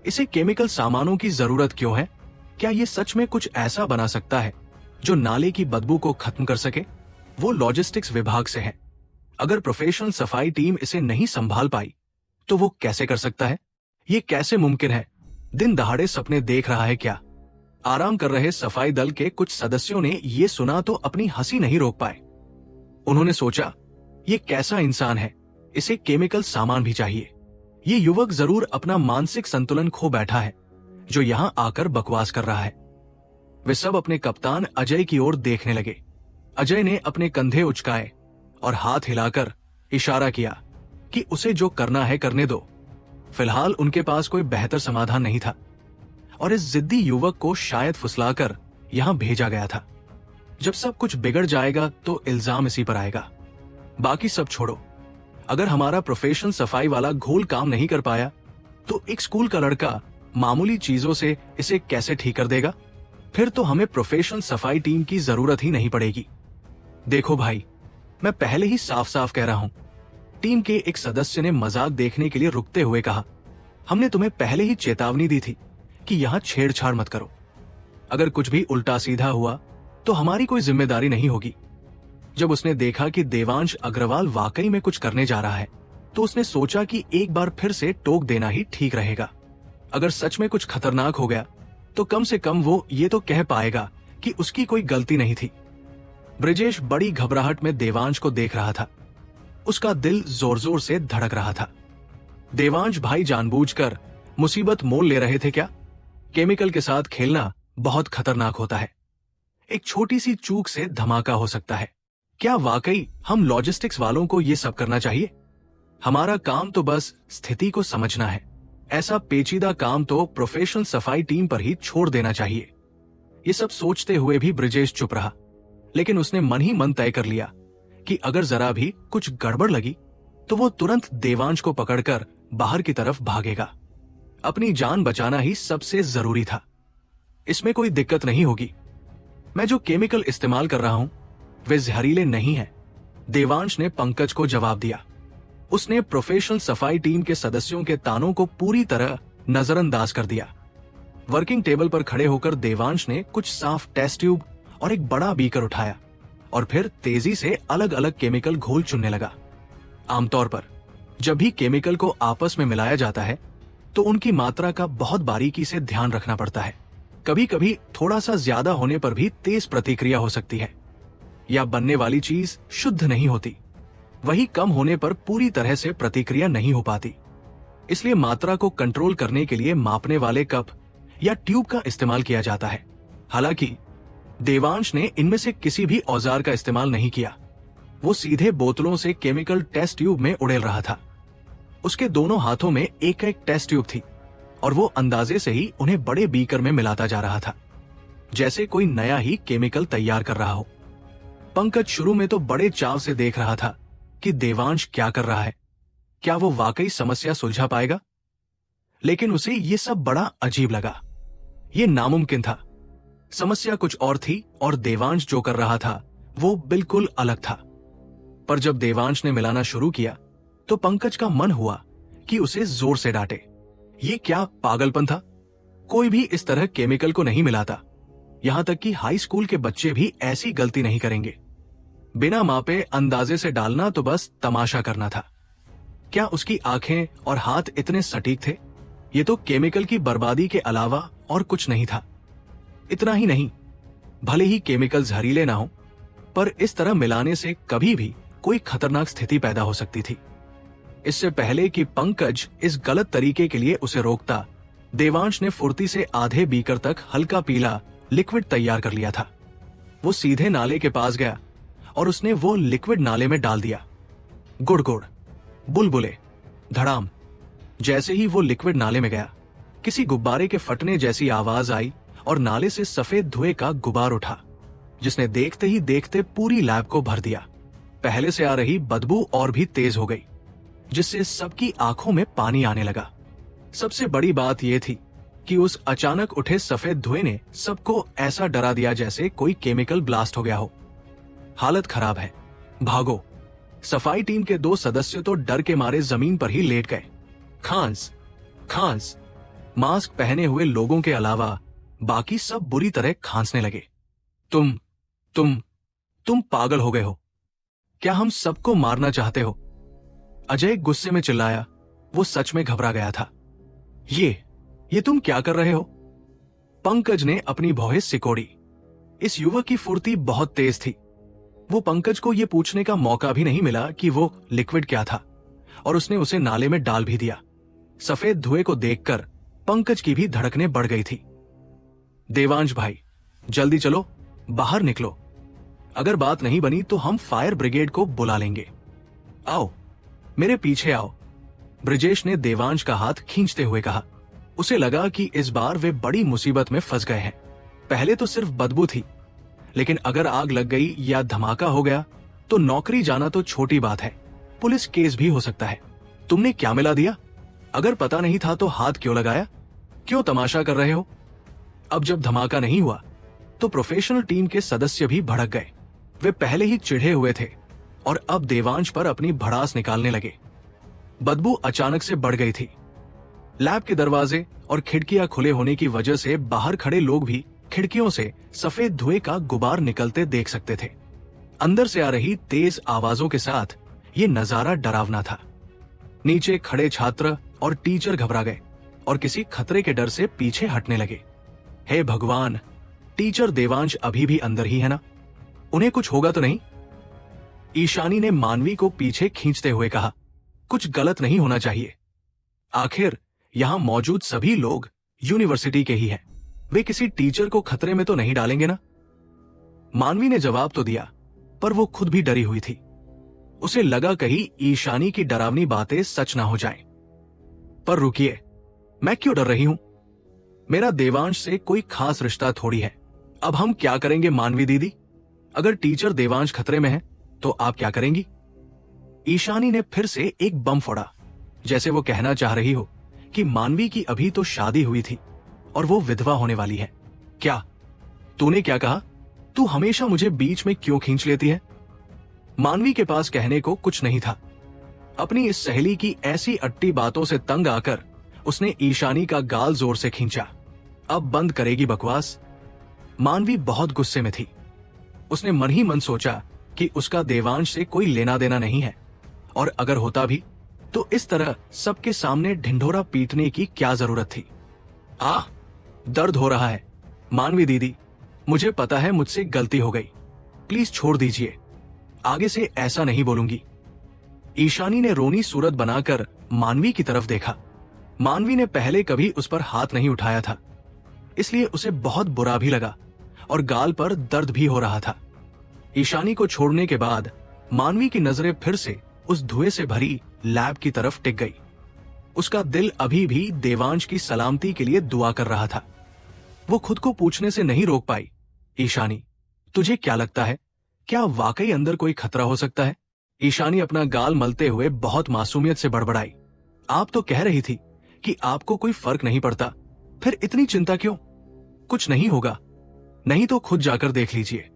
इसे केमिकल सामानों की जरूरत क्यों है? क्या ये सच में कुछ ऐसा बना सकता है जो नाले की बदबू को खत्म कर सके? वो लॉजिस्टिक्स विभाग से है। अगर प्रोफेशनल सफाई टीम इसे नहीं संभाल पाई तो वो कैसे कर सकता है? ये कैसे मुमकिन है? दिन दहाड़े सपने देख रहा है क्या? आराम कर रहे सफाई दल के कुछ सदस्यों ने ये सुना तो अपनी हंसी नहीं रोक पाए। उन्होंने सोचा, ये कैसा इंसान है, इसे केमिकल सामान भी चाहिए। ये युवक जरूर अपना मानसिक संतुलन खो बैठा है जो यहां आकर बकवास कर रहा है। वे सब अपने कप्तान अजय की ओर देखने लगे। अजय ने अपने कंधे उचकाए और हाथ हिलाकर इशारा किया कि उसे जो करना है करने दो। फिलहाल उनके पास कोई बेहतर समाधान नहीं था और इस जिद्दी युवक को शायद फुसलाकर यहां भेजा गया था। जब सब कुछ बिगड़ जाएगा तो इल्जाम इसी पर आएगा। बाकी सब छोड़ो, अगर हमारा प्रोफेशनल सफाई वाला घोल काम नहीं कर पाया तो एक स्कूल का लड़का मामूली चीजों से इसे कैसे ठीक कर देगा? फिर तो हमें प्रोफेशनल सफाई टीम की जरूरत ही नहीं पड़ेगी। देखो भाई, मैं पहले ही साफ साफ कह रहा हूं। टीम के एक सदस्य ने मजाक देखने के लिए रुकते हुए कहा, हमने तुम्हें पहले ही चेतावनी दी थी कि यहां छेड़छाड़ मत करो। अगर कुछ भी उल्टा सीधा हुआ तो हमारी कोई जिम्मेदारी नहीं होगी। जब उसने देखा कि देवांश अग्रवाल वाकई में कुछ करने जा रहा है तो उसने सोचा कि एक बार फिर से टोक देना ही ठीक रहेगा। अगर सच में कुछ खतरनाक हो गया तो कम से कम वो ये तो कह पाएगा कि उसकी कोई गलती नहीं थी। ब्रिजेश बड़ी घबराहट में देवांश को देख रहा था। उसका दिल जोर जोर से धड़क रहा था। देवांश भाई जानबूझकर मुसीबत मोल ले रहे थे क्या? केमिकल के साथ खेलना बहुत खतरनाक होता है। एक छोटी सी चूक से धमाका हो सकता है। क्या वाकई हम लॉजिस्टिक्स वालों को ये सब करना चाहिए? हमारा काम तो बस स्थिति को समझना है। ऐसा पेचीदा काम तो प्रोफेशनल सफाई टीम पर ही छोड़ देना चाहिए। ये सब सोचते हुए भी ब्रिजेश चुप रहा, लेकिन उसने मन ही मन तय कर लिया कि अगर जरा भी कुछ गड़बड़ लगी तो वो तुरंत देवांश को पकड़कर बाहर की तरफ भागेगा। अपनी जान बचाना ही सबसे जरूरी था। इसमें कोई दिक्कत नहीं होगी। मैं जो केमिकल इस्तेमाल कर रहा हूं वे जहरीले नहीं हैं। देवांश ने पंकज को जवाब दिया। उसने प्रोफेशनल सफाई टीम के सदस्यों के तानों को पूरी तरह नजरअंदाज कर दिया। वर्किंग टेबल पर खड़े होकर देवांश ने कुछ साफ टेस्ट ट्यूब और एक बड़ा बीकर उठाया और फिर तेजी से अलग अलग केमिकल घोल चुनने लगा। आमतौर पर जब भी केमिकल को आपस में मिलाया जाता है तो उनकी मात्रा का बहुत बारीकी से ध्यान रखना पड़ता है। कभी कभी थोड़ा सा ज्यादा होने पर भी तेज प्रतिक्रिया हो सकती है या बनने वाली चीज शुद्ध नहीं होती। वही कम होने पर पूरी तरह से प्रतिक्रिया नहीं हो पाती। इसलिए मात्रा को कंट्रोल करने के लिए मापने वाले कप या ट्यूब का इस्तेमाल किया जाता है। हालांकि देवांश ने इनमें से किसी भी औजार का इस्तेमाल नहीं किया। वो सीधे बोतलों से केमिकल टेस्ट ट्यूब में उड़ेल रहा था। उसके दोनों हाथों में एक एक टेस्ट ट्यूब थी और वो अंदाजे से ही उन्हें बड़े बीकर में मिलाता जा रहा था, जैसे कोई नया ही केमिकल तैयार कर रहा हो। पंकज शुरू में तो बड़े चाव से देख रहा था कि देवांश क्या कर रहा है। क्या वो वाकई समस्या सुलझा पाएगा? लेकिन उसे ये सब बड़ा अजीब लगा। ये नामुमकिन था। समस्या कुछ और थी और देवांश जो कर रहा था वो बिल्कुल अलग था। पर जब देवांश ने मिलाना शुरू किया तो पंकज का मन हुआ कि उसे जोर से डांटे। ये क्या पागलपन था? कोई भी इस तरह केमिकल को नहीं मिलाता। यहां तक कि हाई स्कूल के बच्चे भी ऐसी गलती नहीं करेंगे। बिना मापे अंदाजे से डालना तो बस तमाशा करना था। क्या उसकी आंखें और हाथ इतने सटीक थे? ये तो केमिकल की बर्बादी के अलावा और कुछ नहीं था। इतना ही नहीं, भले ही केमिकल जहरीले ना हो, पर इस तरह मिलाने से कभी भी कोई खतरनाक स्थिति पैदा हो सकती थी। इससे पहले कि पंकज इस गलत तरीके के लिए उसे रोकता, देवांश ने फुर्ती से आधे बीकर तक हल्का पीला लिक्विड तैयार कर लिया था। वो सीधे नाले के पास गया और उसने वो लिक्विड नाले में डाल दिया। गुड़ गुड़, बुलबुले, धड़ाम। जैसे ही वो लिक्विड नाले में गया, किसी गुब्बारे के फटने जैसी आवाज आई और नाले से सफेद धुएं का गुबार उठा, जिसने देखते ही देखते पूरी लैब को भर दिया। पहले से आ रही बदबू और भी तेज हो गई, जिससे सबकी आंखों में पानी आने लगा। सबसे बड़ी बात यह थी कि उस अचानक उठे सफेद धुएं ने सबको ऐसा डरा दिया जैसे कोई केमिकल ब्लास्ट हो गया हो। हालत खराब है, भागो। सफाई टीम के 2 सदस्य तो डर के मारे जमीन पर ही लेट गए। खांस खांस। मास्क पहने हुए लोगों के अलावा बाकी सब बुरी तरह खांसने लगे। तुम पागल हो गए हो? क्या हम सबको मारना चाहते हो? अजय गुस्से में चिल्लाया। वो सच में घबरा गया था। ये तुम क्या कर रहे हो? पंकज ने अपनी भौहें सिकोड़ी। इस युवक की फुर्ती बहुत तेज थी। वो पंकज को यह पूछने का मौका भी नहीं मिला कि वो लिक्विड क्या था, और उसने उसे नाले में डाल भी दिया। सफेद धुएं को देखकर पंकज की भी धड़कनें बढ़ गई थी। देवांश भाई, जल्दी चलो, बाहर निकलो। अगर बात नहीं बनी तो हम फायर ब्रिगेड को बुला लेंगे। आओ, मेरे पीछे आओ। ब्रिजेश ने देवांश का हाथ खींचते हुए कहा। उसे लगा कि इस बार वे बड़ी मुसीबत में फंस गए हैं। पहले तो सिर्फ बदबू थी, लेकिन अगर आग लग गई या धमाका हो गया तो नौकरी जाना तो छोटी बात है, पुलिस केस भी हो सकता है। तुमने क्या मिला दिया? अगर पता नहीं था तो हाथ क्यों लगाया? क्यों तमाशा कर रहे हो? अब जब धमाका नहीं हुआ तो प्रोफेशनल टीम के सदस्य भी भड़क गए। वे पहले ही चिढ़े हुए थे और अब देवांश पर अपनी भड़ास निकालने लगे। बदबू अचानक से बढ़ गई थी। लैब के दरवाजे और खिड़कियां खुले होने की वजह से बाहर खड़े लोग भी खिड़कियों से सफेद धुएं का गुबार निकलते देख सकते थे। अंदर से आ रही तेज आवाजों के साथ ये नजारा डरावना था। नीचे खड़े छात्र और टीचर घबरा गए और किसी खतरे के डर से पीछे हटने लगे। हे भगवान, टीचर देवांश अभी भी अंदर ही है ना? उन्हें कुछ होगा तो नहीं? ईशानी ने मानवी को पीछे खींचते हुए कहा। कुछ गलत नहीं होना चाहिए। आखिर यहां मौजूद सभी लोग यूनिवर्सिटी के ही हैं। वे किसी टीचर को खतरे में तो नहीं डालेंगे ना? मानवी ने जवाब तो दिया, पर वो खुद भी डरी हुई थी। उसे लगा कहीं ईशानी की डरावनी बातें सच ना हो जाएं। पर रुकिए, मैं क्यों डर रही हूं? मेरा देवांश से कोई खास रिश्ता थोड़ी है। अब हम क्या करेंगे मानवी दीदी? अगर टीचर देवांश खतरे में है तो आप क्या करेंगी? ईशानी ने फिर से एक बम फोड़ा, जैसे वो कहना चाह रही हो कि मानवी की अभी तो शादी हुई थी और वो विधवा होने वाली है। क्या? तूने क्या कहा? तू हमेशा मुझे बीच में क्यों खींच लेती है? मानवी के पास कहने को कुछ नहीं था। अपनी इस सहेली की ऐसी अट्टी बातों से तंग आकर उसने ईशानी का गाल जोर से खींचा। अब बंद करेगी बकवास? मानवी बहुत गुस्से में थी। उसने मन ही मन सोचा कि उसका देवांश से कोई लेना देना नहीं है, और अगर होता भी तो इस तरह सबके सामने ढिंढोरा पीटने की क्या जरूरत थी। दर्द हो रहा है। मानवी दीदी, मुझे पता है मुझसे गलती हो गई, प्लीज छोड़ दीजिए। आगे से ऐसा नहीं बोलूंगी। ईशानी ने रोनी सूरत बनाकर मानवी की तरफ देखा। मानवी ने पहले कभी उस पर हाथ नहीं उठाया था, इसलिए उसे बहुत बुरा भी लगा और गाल पर दर्द भी हो रहा था। ईशानी को छोड़ने के बाद मानवी की नजरें फिर से उस धुएं से भरी लैब की तरफ टिक गई। उसका दिल अभी भी देवांश की सलामती के लिए दुआ कर रहा था। वो खुद को पूछने से नहीं रोक पाई, ईशानी, तुझे क्या लगता है, क्या वाकई अंदर कोई खतरा हो सकता है? ईशानी अपना गाल मलते हुए बहुत मासूमियत से बड़बड़ाई। आप तो कह रही थी कि आपको कोई फर्क नहीं पड़ता, फिर इतनी चिंता क्यों? कुछ नहीं होगा, नहीं तो खुद जाकर देख लीजिए।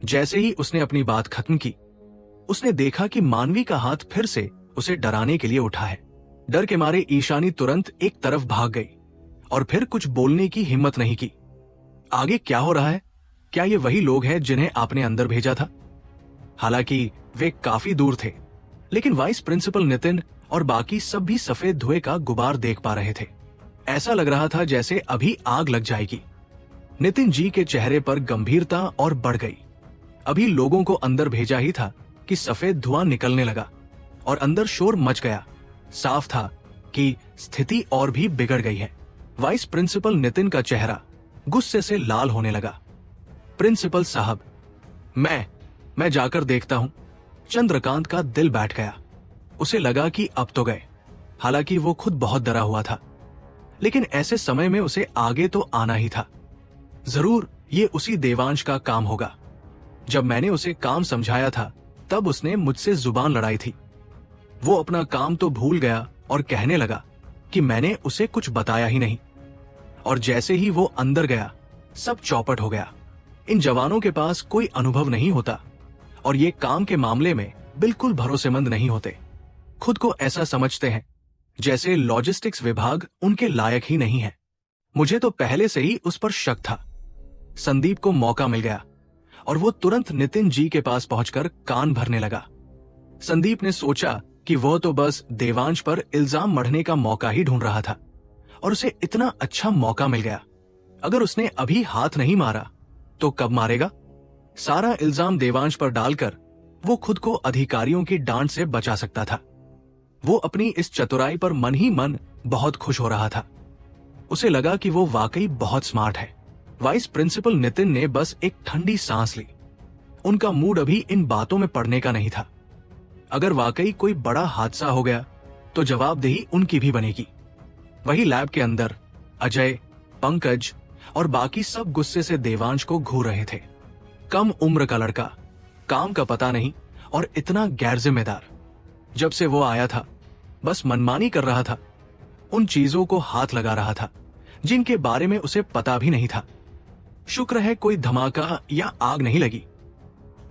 जैसे ही उसने अपनी बात खत्म की, उसने देखा कि मानवी का हाथ फिर से उसे डराने के लिए उठा है। डर के मारे ईशानी तुरंत एक तरफ भाग गई और फिर कुछ बोलने की हिम्मत नहीं की। आगे क्या हो रहा है? क्या ये वही लोग हैं जिन्हें आपने अंदर भेजा था? हालांकि वे काफी दूर थे, लेकिन वाइस प्रिंसिपल नितिन और बाकी सब भी सफेद धुएं का गुबार देख पा रहे थे। ऐसा लग रहा था जैसे अभी आग लग जाएगी। नितिन जी के चेहरे पर गंभीरता और बढ़ गई। अभी लोगों को अंदर भेजा ही था कि सफेद धुआं निकलने लगा और अंदर शोर मच गया। साफ था कि स्थिति और भी बिगड़ गई है। वाइस प्रिंसिपल नितिन का चेहरा गुस्से से लाल होने लगा। प्रिंसिपल साहब, मैं जाकर देखता हूं। चंद्रकांत का दिल बैठ गया। उसे लगा कि अब तो गए। हालांकि वो खुद बहुत डरा हुआ था, लेकिन ऐसे समय में उसे आगे तो आना ही था। जरूर ये उसी देवांश का काम होगा। जब मैंने उसे काम समझाया था तब उसने मुझसे जुबान लड़ाई थी। वो अपना काम तो भूल गया और कहने लगा कि मैंने उसे कुछ बताया ही नहीं। और जैसे ही वो अंदर गया, सब चौपट हो गया। इन जवानों के पास कोई अनुभव नहीं होता और ये काम के मामले में बिल्कुल भरोसेमंद नहीं होते। खुद को ऐसा समझते हैं जैसे लॉजिस्टिक्स विभाग उनके लायक ही नहीं है। मुझे तो पहले से ही उस पर शक था। संदीप को मौका मिल गया और वो तुरंत नितिन जी के पास पहुंचकर कान भरने लगा। संदीप ने सोचा कि वो तो बस देवांश पर इल्जाम मढ़ने का मौका ही ढूंढ रहा था और उसे इतना अच्छा मौका मिल गया। अगर उसने अभी हाथ नहीं मारा तो कब मारेगा? सारा इल्जाम देवांश पर डालकर वो खुद को अधिकारियों की डांट से बचा सकता था। वो अपनी इस चतुराई पर मन ही मन बहुत खुश हो रहा था। उसे लगा कि वो वाकई बहुत स्मार्ट है। वाइस प्रिंसिपल नितिन ने बस एक ठंडी सांस ली। उनका मूड अभी इन बातों में पड़ने का नहीं था। अगर वाकई कोई बड़ा हादसा हो गया तो जवाबदेही उनकी भी बनेगी। वही लैब के अंदर अजय, पंकज और बाकी सब गुस्से से देवांश को घूर रहे थे। कम उम्र का लड़का, काम का पता नहीं और इतना गैर जिम्मेदार। जब से वो आया था बस मनमानी कर रहा था। उन चीजों को हाथ लगा रहा था जिनके बारे में उसे पता भी नहीं था। शुक्र है कोई धमाका या आग नहीं लगी,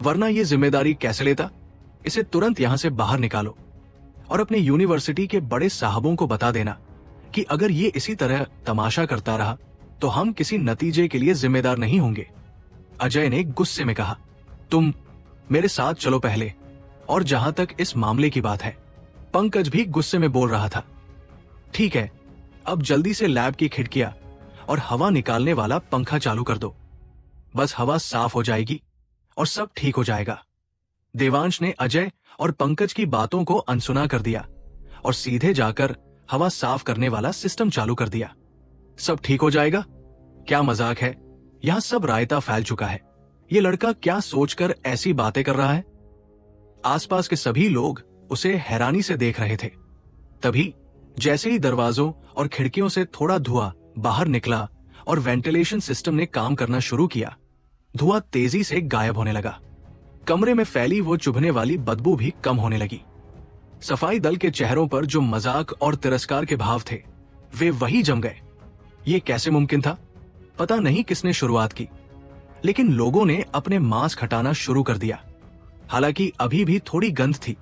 वरना ये जिम्मेदारी कैसे लेता। इसे तुरंत यहां से बाहर निकालो और अपने यूनिवर्सिटी के बड़े साहबों को बता देना कि अगर ये इसी तरह तमाशा करता रहा तो हम किसी नतीजे के लिए जिम्मेदार नहीं होंगे। अजय ने गुस्से में कहा, तुम मेरे साथ चलो पहले। और जहां तक इस मामले की बात है, पंकज भी गुस्से में बोल रहा था, ठीक है, अब जल्दी से लैब की खिड़कियां और हवा निकालने वाला पंखा चालू कर दो। बस हवा साफ हो जाएगी और सब ठीक हो जाएगा। देवांश ने अजय और पंकज की बातों को अनसुना कर दिया और सीधे जाकर हवा साफ करने वाला सिस्टम चालू कर दिया। सब ठीक हो जाएगा? क्या मजाक है? यहां सब रायता फैल चुका है। ये लड़का क्या सोचकर ऐसी बातें कर रहा है? आसपास के सभी लोग उसे हैरानी से देख रहे थे। तभी जैसे ही दरवाजों और खिड़कियों से थोड़ा धुआं बाहर निकला और वेंटिलेशन सिस्टम ने काम करना शुरू किया, धुआं तेजी से गायब होने लगा। कमरे में फैली वो चुभने वाली बदबू भी कम होने लगी। सफाई दल के चेहरों पर जो मजाक और तिरस्कार के भाव थे, वे वही जम गए। ये कैसे मुमकिन था? पता नहीं किसने शुरुआत की, लेकिन लोगों ने अपने मास्क हटाना शुरू कर दिया। हालांकि अभी भी थोड़ी गंध थी,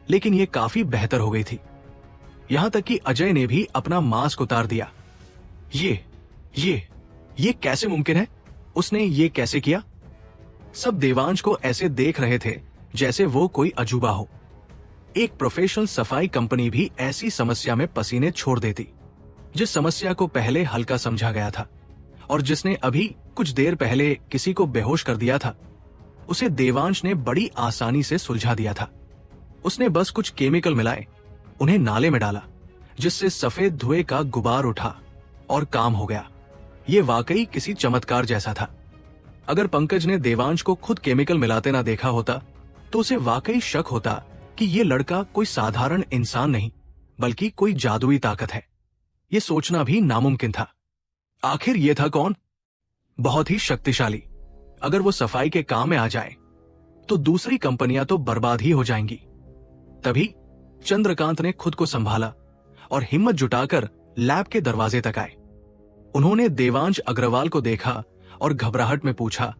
लेकिन ये काफी बेहतर हो गई थी। यहां तक कि अजय ने भी अपना मास्क उतार दिया। ये कैसे मुमकिन है? उसने ये कैसे किया? सब देवांश को ऐसे देख रहे थे जैसे वो कोई अजूबा हो। एक प्रोफेशनल सफाई कंपनी भी ऐसी समस्या में पसीने छोड़ देती, जिस समस्या को पहले हल्का समझा गया था और जिसने अभी कुछ देर पहले किसी को बेहोश कर दिया था, उसे देवांश ने बड़ी आसानी से सुलझा दिया था। उसने बस कुछ केमिकल मिलाए, उन्हें नाले में डाला, जिससे सफेद धुएं का गुबार उठा और काम हो गया। ये वाकई किसी चमत्कार जैसा था। अगर पंकज ने देवांश को खुद केमिकल मिलाते ना देखा होता तो उसे वाकई शक होता कि ये लड़का कोई साधारण इंसान नहीं बल्कि कोई जादुई ताकत है। ये सोचना भी नामुमकिन था। आखिर ये था कौन? बहुत ही शक्तिशाली। अगर वो सफाई के काम में आ जाए तो दूसरी कंपनियां तो बर्बाद ही हो जाएंगी। तभी चंद्रकांत ने खुद को संभाला और हिम्मत जुटाकर लैब के दरवाजे तक आए। उन्होंने देवांश अग्रवाल को देखा और घबराहट में पूछा,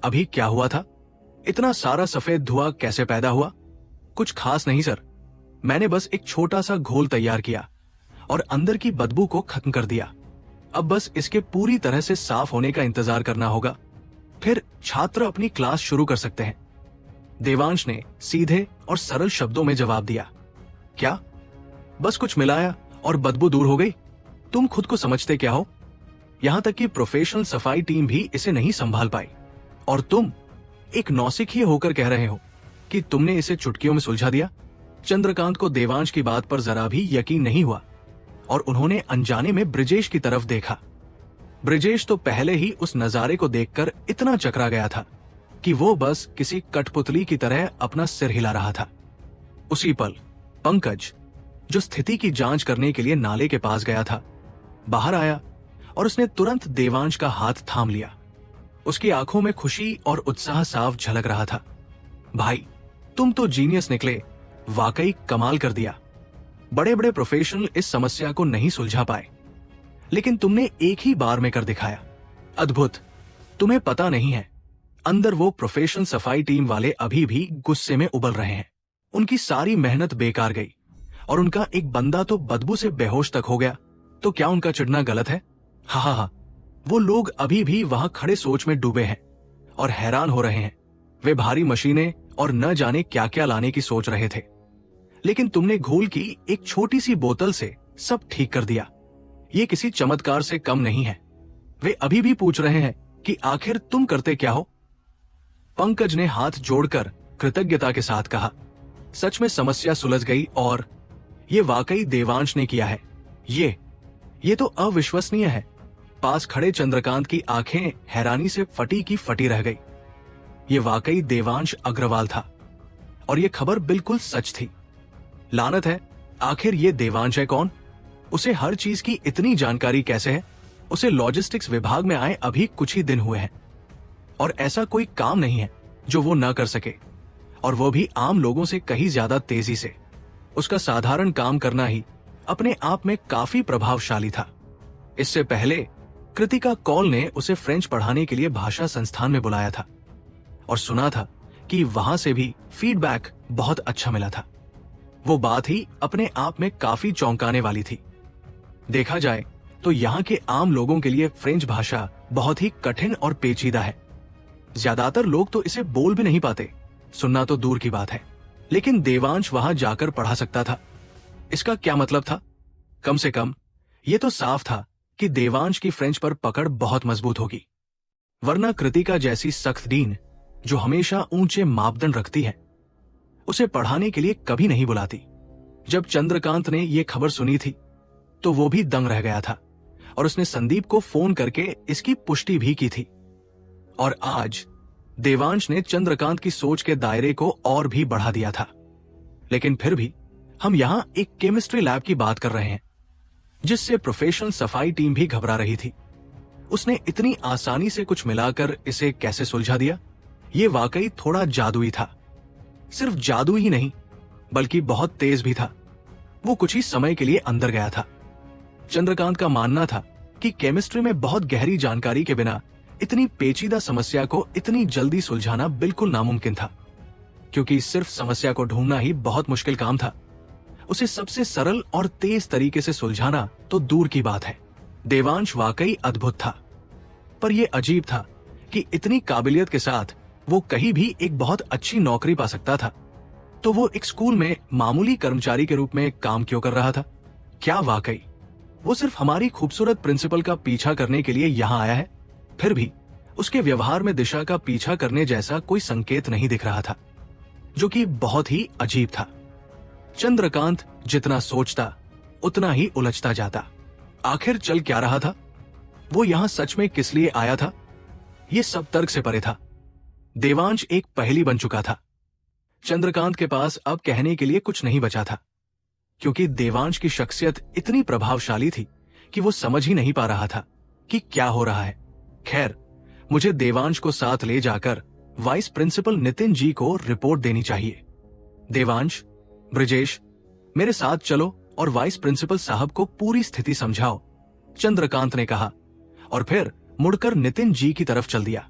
अभी क्या हुआ था? इतना सारा सफेद धुआं कैसे पैदा हुआ? कुछ खास नहीं सर, मैंने बस एक छोटा सा घोल तैयार किया और अंदर की बदबू को खत्म कर दिया। अब बस इसके पूरी तरह से साफ होने का इंतजार करना होगा, फिर छात्र अपनी क्लास शुरू कर सकते हैं। देवांश ने सीधे और सरल शब्दों में जवाब दिया। क्या? बस कुछ मिलाया और बदबू दूर हो गई? तुम खुद को समझते क्या हो? यहाँ तक कि प्रोफेशनल सफाई टीम भी इसे नहीं संभाल पाई। और तुम एक नौसिखिए होकर कह रहे हो कि तुमने इसे चुटकियों में सुलझा दिया। चंद्रकांत को देवांश की बात पर जरा भी यकीन नहीं हुआ और उन्होंने अनजाने में ब्रिजेश की तरफ देखा। ब्रिजेश तो पहले ही उस नजारे को देखकर इतना चकरा गया था कि वो बस किसी कठपुतली की तरह अपना सिर हिला रहा था। उसी पल पंकज, जो स्थिति की जांच करने के लिए नाले के पास गया था, बाहर आया और उसने तुरंत देवांश का हाथ थाम लिया। उसकी आंखों में खुशी और उत्साह साफ झलक रहा था। भाई, तुम तो जीनियस निकले, वाकई कमाल कर दिया। बड़े बड़े प्रोफेशनल इस समस्या को नहीं सुलझा पाए, लेकिन तुमने एक ही बार में कर दिखाया। अद्भुत। तुम्हें पता नहीं है, अंदर वो प्रोफेशनल सफाई टीम वाले अभी भी गुस्से में उबल रहे हैं। उनकी सारी मेहनत बेकार गई और उनका एक बंदा तो बदबू से बेहोश तक हो गया। तो क्या उनका चिढ़ना गलत है? हा, वो लोग अभी भी वहां खड़े सोच में डूबे हैं और हैरान हो रहे हैं। वे भारी मशीनें और न जाने क्या क्या लाने की सोच रहे थे, लेकिन तुमने घोल की एक छोटी सी बोतल से सब ठीक कर दिया। ये किसी चमत्कार से कम नहीं है। वे अभी भी पूछ रहे हैं कि आखिर तुम करते क्या हो। पंकज ने हाथ जोड़कर कृतज्ञता के साथ कहा, सच में समस्या सुलझ गई और ये वाकई देवांश ने किया है। ये तो अविश्वसनीय है। पास खड़े चंद्रकांत की आंखें हैरानी से फटी की फटी रह गई। ये वाकई देवांश अग्रवाल था और ये खबर बिल्कुल सच थी। लानत है, आखिर ये देवांश है कौन? उसे हर चीज की इतनी जानकारी कैसे है? उसे लॉजिस्टिक्स विभाग में आए अभी कुछ ही दिन हुए हैं और ऐसा कोई काम नहीं है जो वो न कर सके, और वो भी आम लोगों से कहीं ज्यादा तेजी से। उसका साधारण काम करना ही अपने आप में काफी प्रभावशाली था। इससे पहले कृतिका कौल ने उसे फ्रेंच पढ़ाने के लिए भाषा संस्थान में बुलाया था और सुना था कि वहां से भी फीडबैक बहुत अच्छा मिला था। वो बात ही अपने आप में काफी चौंकाने वाली थी। देखा जाए तो यहाँ के आम लोगों के लिए फ्रेंच भाषा बहुत ही कठिन और पेचीदा है। ज्यादातर लोग तो इसे बोल भी नहीं पाते, सुनना तो दूर की बात है। लेकिन देवांश वहां जाकर पढ़ा सकता था। इसका क्या मतलब था? कम से कम ये तो साफ था कि देवांश की फ्रेंच पर पकड़ बहुत मजबूत होगी, वरना कृतिका जैसी सख्त डीन, जो हमेशा ऊंचे मापदंड रखती है, उसे पढ़ाने के लिए कभी नहीं बुलाती। जब चंद्रकांत ने यह खबर सुनी थी तो वो भी दंग रह गया था और उसने संदीप को फोन करके इसकी पुष्टि भी की थी। और आज देवांश ने चंद्रकांत की सोच के दायरे को और भी बढ़ा दिया था। लेकिन फिर भी हम यहां एक केमिस्ट्री लैब की बात कर रहे हैं, जिससे प्रोफेशनल सफाई टीम भी घबरा रही थी। उसने इतनी आसानी से कुछ मिलाकर इसे कैसे सुलझा दिया? ये वाकई थोड़ा जादुई था। सिर्फ जादू ही नहीं, बल्कि बहुत तेज भी था। वो कुछ ही समय के लिए अंदर गया था। चंद्रकांत का मानना था कि केमिस्ट्री में बहुत गहरी जानकारी के बिना इतनी पेचीदा समस्या को इतनी जल्दी सुलझाना बिल्कुल नामुमकिन था, क्योंकि सिर्फ समस्या को ढूंढना ही बहुत मुश्किल काम था। उसे सबसे सरल और तेज तरीके से सुलझाना तो दूर की बात है। देवांश वाकई अद्भुत था, पर यह अजीब था कि इतनी काबिलियत के साथ वो कहीं भी एक बहुत अच्छी नौकरी पा सकता था, तो वो एक स्कूल में मामूली कर्मचारी के रूप में काम क्यों कर रहा था? क्या वाकई वो सिर्फ हमारी खूबसूरत प्रिंसिपल का पीछा करने के लिए यहाँ आया है? फिर भी उसके व्यवहार में दिशा का पीछा करने जैसा कोई संकेत नहीं दिख रहा था, जो कि बहुत ही अजीब था। चंद्रकांत जितना सोचता उतना ही उलझता जाता। आखिर चल क्या रहा था? वो यहां सच में किस लिए आया था? ये सब तर्क से परे था। देवांश एक पहेली बन चुका था। चंद्रकांत के पास अब कहने के लिए कुछ नहीं बचा था, क्योंकि देवांश की शख्सियत इतनी प्रभावशाली थी कि वो समझ ही नहीं पा रहा था कि क्या हो रहा है। खैर, मुझे देवांश को साथ ले जाकर वाइस प्रिंसिपल नितिन जी को रिपोर्ट देनी चाहिए। देवांश, ब्रिजेश, मेरे साथ चलो और वाइस प्रिंसिपल साहब को पूरी स्थिति समझाओ, चंद्रकांत ने कहा और फिर मुड़कर नितिन जी की तरफ चल दिया।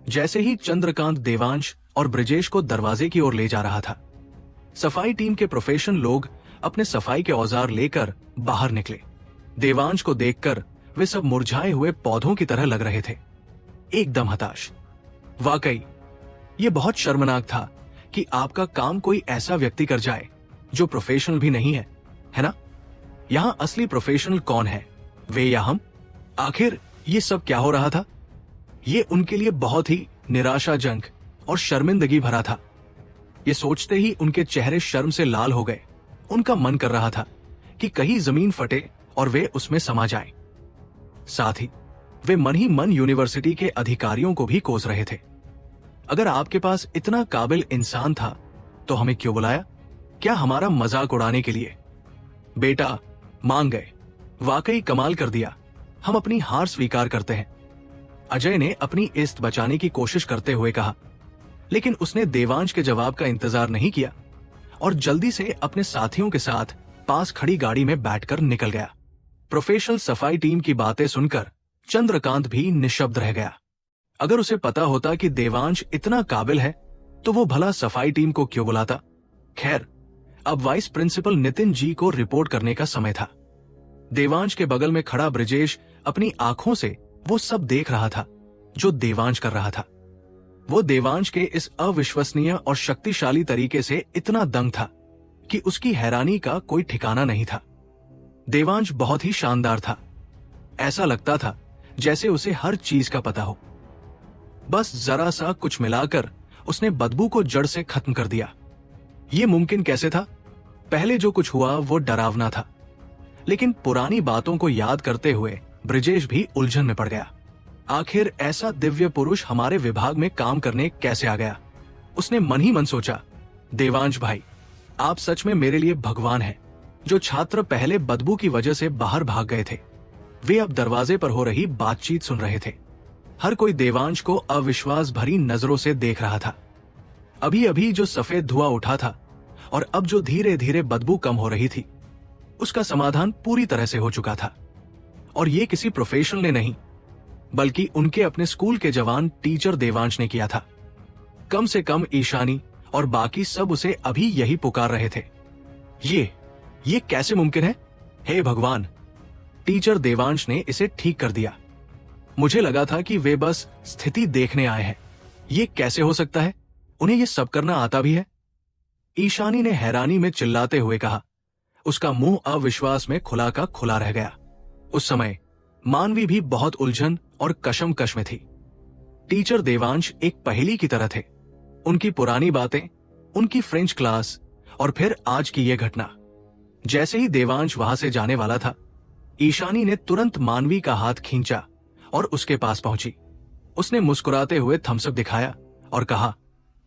जैसे ही चंद्रकांत देवांश और ब्रिजेश को दरवाजे की ओर ले जा रहा था, सफाई टीम के प्रोफेशनल लोग अपने सफाई के औजार लेकर बाहर निकले। देवांश को देखकर वे सब मुरझाए हुए पौधों की तरह लग रहे थे, एकदम हताश। वाकई ये बहुत शर्मनाक था कि आपका काम कोई ऐसा व्यक्ति कर जाए जो प्रोफेशनल भी नहीं है ना? यहाँ असली प्रोफेशनल कौन है, वे या हम? आखिर ये सब क्या हो रहा था? ये उनके लिए बहुत ही निराशाजनक और शर्मिंदगी भरा था। ये सोचते ही उनके चेहरे शर्म से लाल हो गए। उनका मन कर रहा था कि कहीं जमीन फटे और वे उसमें समा जाएं। साथ ही वे मन ही मन यूनिवर्सिटी के अधिकारियों को भी कोस रहे थे। अगर आपके पास इतना काबिल इंसान था तो हमें क्यों बुलाया? क्या हमारा मजाक उड़ाने के लिए? बेटा, मान गए, वाकई कमाल कर दिया। हम अपनी हार स्वीकार करते हैं, अजय ने अपनी इज्जत बचाने की कोशिश करते हुए कहा। लेकिन उसने देवांश के जवाब का इंतजार नहीं किया और जल्दी से अपने साथियों के साथ पास खड़ी गाड़ी में बैठकर निकल गया। प्रोफेशनल सफाई टीम की बातें सुनकर चंद्रकांत भी निशब्द रह गया। अगर उसे पता होता कि देवांश इतना काबिल है तो वो भला सफाई टीम को क्यों बुलाता? खैर, अब वाइस प्रिंसिपल नितिन जी को रिपोर्ट करने का समय था। देवांश के बगल में खड़ा ब्रिजेश अपनी आंखों से वो सब देख रहा था जो देवांश कर रहा था। वो देवांश के इस अविश्वसनीय और शक्तिशाली तरीके से इतना दंग था कि उसकी हैरानी का कोई ठिकाना नहीं था। देवांश बहुत ही शानदार था। ऐसा लगता था जैसे उसे हर चीज का पता हो। बस जरा सा कुछ मिलाकर उसने बदबू को जड़ से खत्म कर दिया। ये मुमकिन कैसे था? पहले जो कुछ हुआ वो डरावना था, लेकिन पुरानी बातों को याद करते हुए ब्रिजेश भी उलझन में पड़ गया। आखिर ऐसा दिव्य पुरुष हमारे विभाग में काम करने कैसे आ गया? उसने मन ही मन सोचा। देवांश भाई, आप सच में मेरे लिए भगवान हैं। जो छात्र पहले बदबू की वजह से बाहर भाग गए थे, वे अब दरवाजे पर हो रही बातचीत सुन रहे थे। हर कोई देवांश को अविश्वास भरी नजरों से देख रहा था। अभी अभी जो सफेद धुआं उठा था और अब जो धीरे धीरे बदबू कम हो रही थी, उसका समाधान पूरी तरह से हो चुका था। और ये किसी प्रोफेशनल ने नहीं, बल्कि उनके अपने स्कूल के जवान टीचर देवांश ने किया था। कम से कम ईशानी और बाकी सब उसे अभी यही पुकार रहे थे। ये कैसे मुमकिन है? हे भगवान! टीचर देवांश ने इसे ठीक कर दिया। मुझे लगा था कि वे बस स्थिति देखने आए हैं। ये कैसे हो सकता है? उन्हें ये सब करना आता भी है? ईशानी ने हैरानी में चिल्लाते हुए कहा। उसका मुंह अविश्वास में खुला का खुला रह गया। उस समय मानवी भी बहुत उलझन और कशमकश में थी। टीचर देवांश एक पहेली की तरह थे। उनकी पुरानी बातें, उनकी फ्रेंच क्लास और फिर आज की यह घटना। जैसे ही देवांश वहां से जाने वाला था, ईशानी ने तुरंत मानवी का हाथ खींचा और उसके पास पहुंची। उसने मुस्कुराते हुए थम्स अप दिखाया और कहा,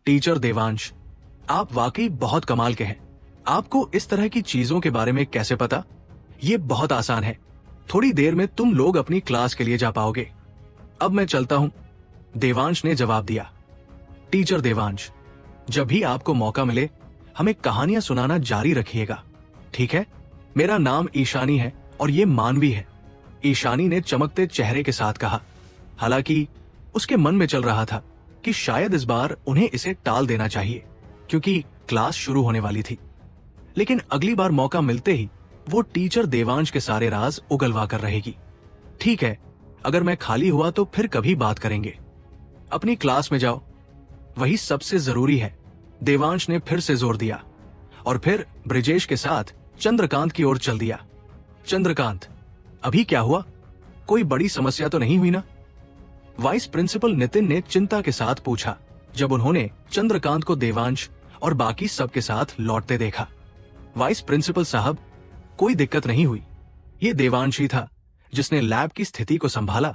टीचर देवांश, आप वाकई बहुत कमाल के हैं। आपको इस तरह की चीजों के बारे में कैसे पता? ये बहुत आसान है। थोड़ी देर में तुम लोग अपनी क्लास के लिए जा पाओगे। अब मैं चलता हूं, देवांश ने जवाब दिया। टीचर देवांश, जब भी आपको मौका मिले हमें कहानियां सुनाना जारी रखिएगा, ठीक है? मेरा नाम ईशानी है और ये मानवी है। ईशानी ने चमकते चेहरे के साथ कहा। हालांकि उसके मन में चल रहा था कि शायद इस बार उन्हें इसे टाल देना चाहिए, क्योंकि क्लास शुरू होने वाली थी। लेकिन अगली बार मौका मिलते ही वो टीचर देवांश के सारे राज उगलवा कर रहेगी। ठीक है, अगर मैं खाली हुआ तो फिर कभी बात करेंगे। अपनी क्लास में जाओ, वही सबसे जरूरी है। देवांश ने फिर से जोर दिया और फिर ब्रिजेश के साथ चंद्रकांत की ओर चल दिया। चंद्रकांत, अभी क्या हुआ? कोई बड़ी समस्या तो नहीं हुई ना? वाइस प्रिंसिपल नितिन ने चिंता के साथ पूछा जब उन्होंने चंद्रकांत को देवांश और बाकी सबके साथ लौटते देखा। वाइस प्रिंसिपल साहब, कोई दिक्कत नहीं हुई। ये देवांश ही था जिसने लैब की स्थिति को संभाला।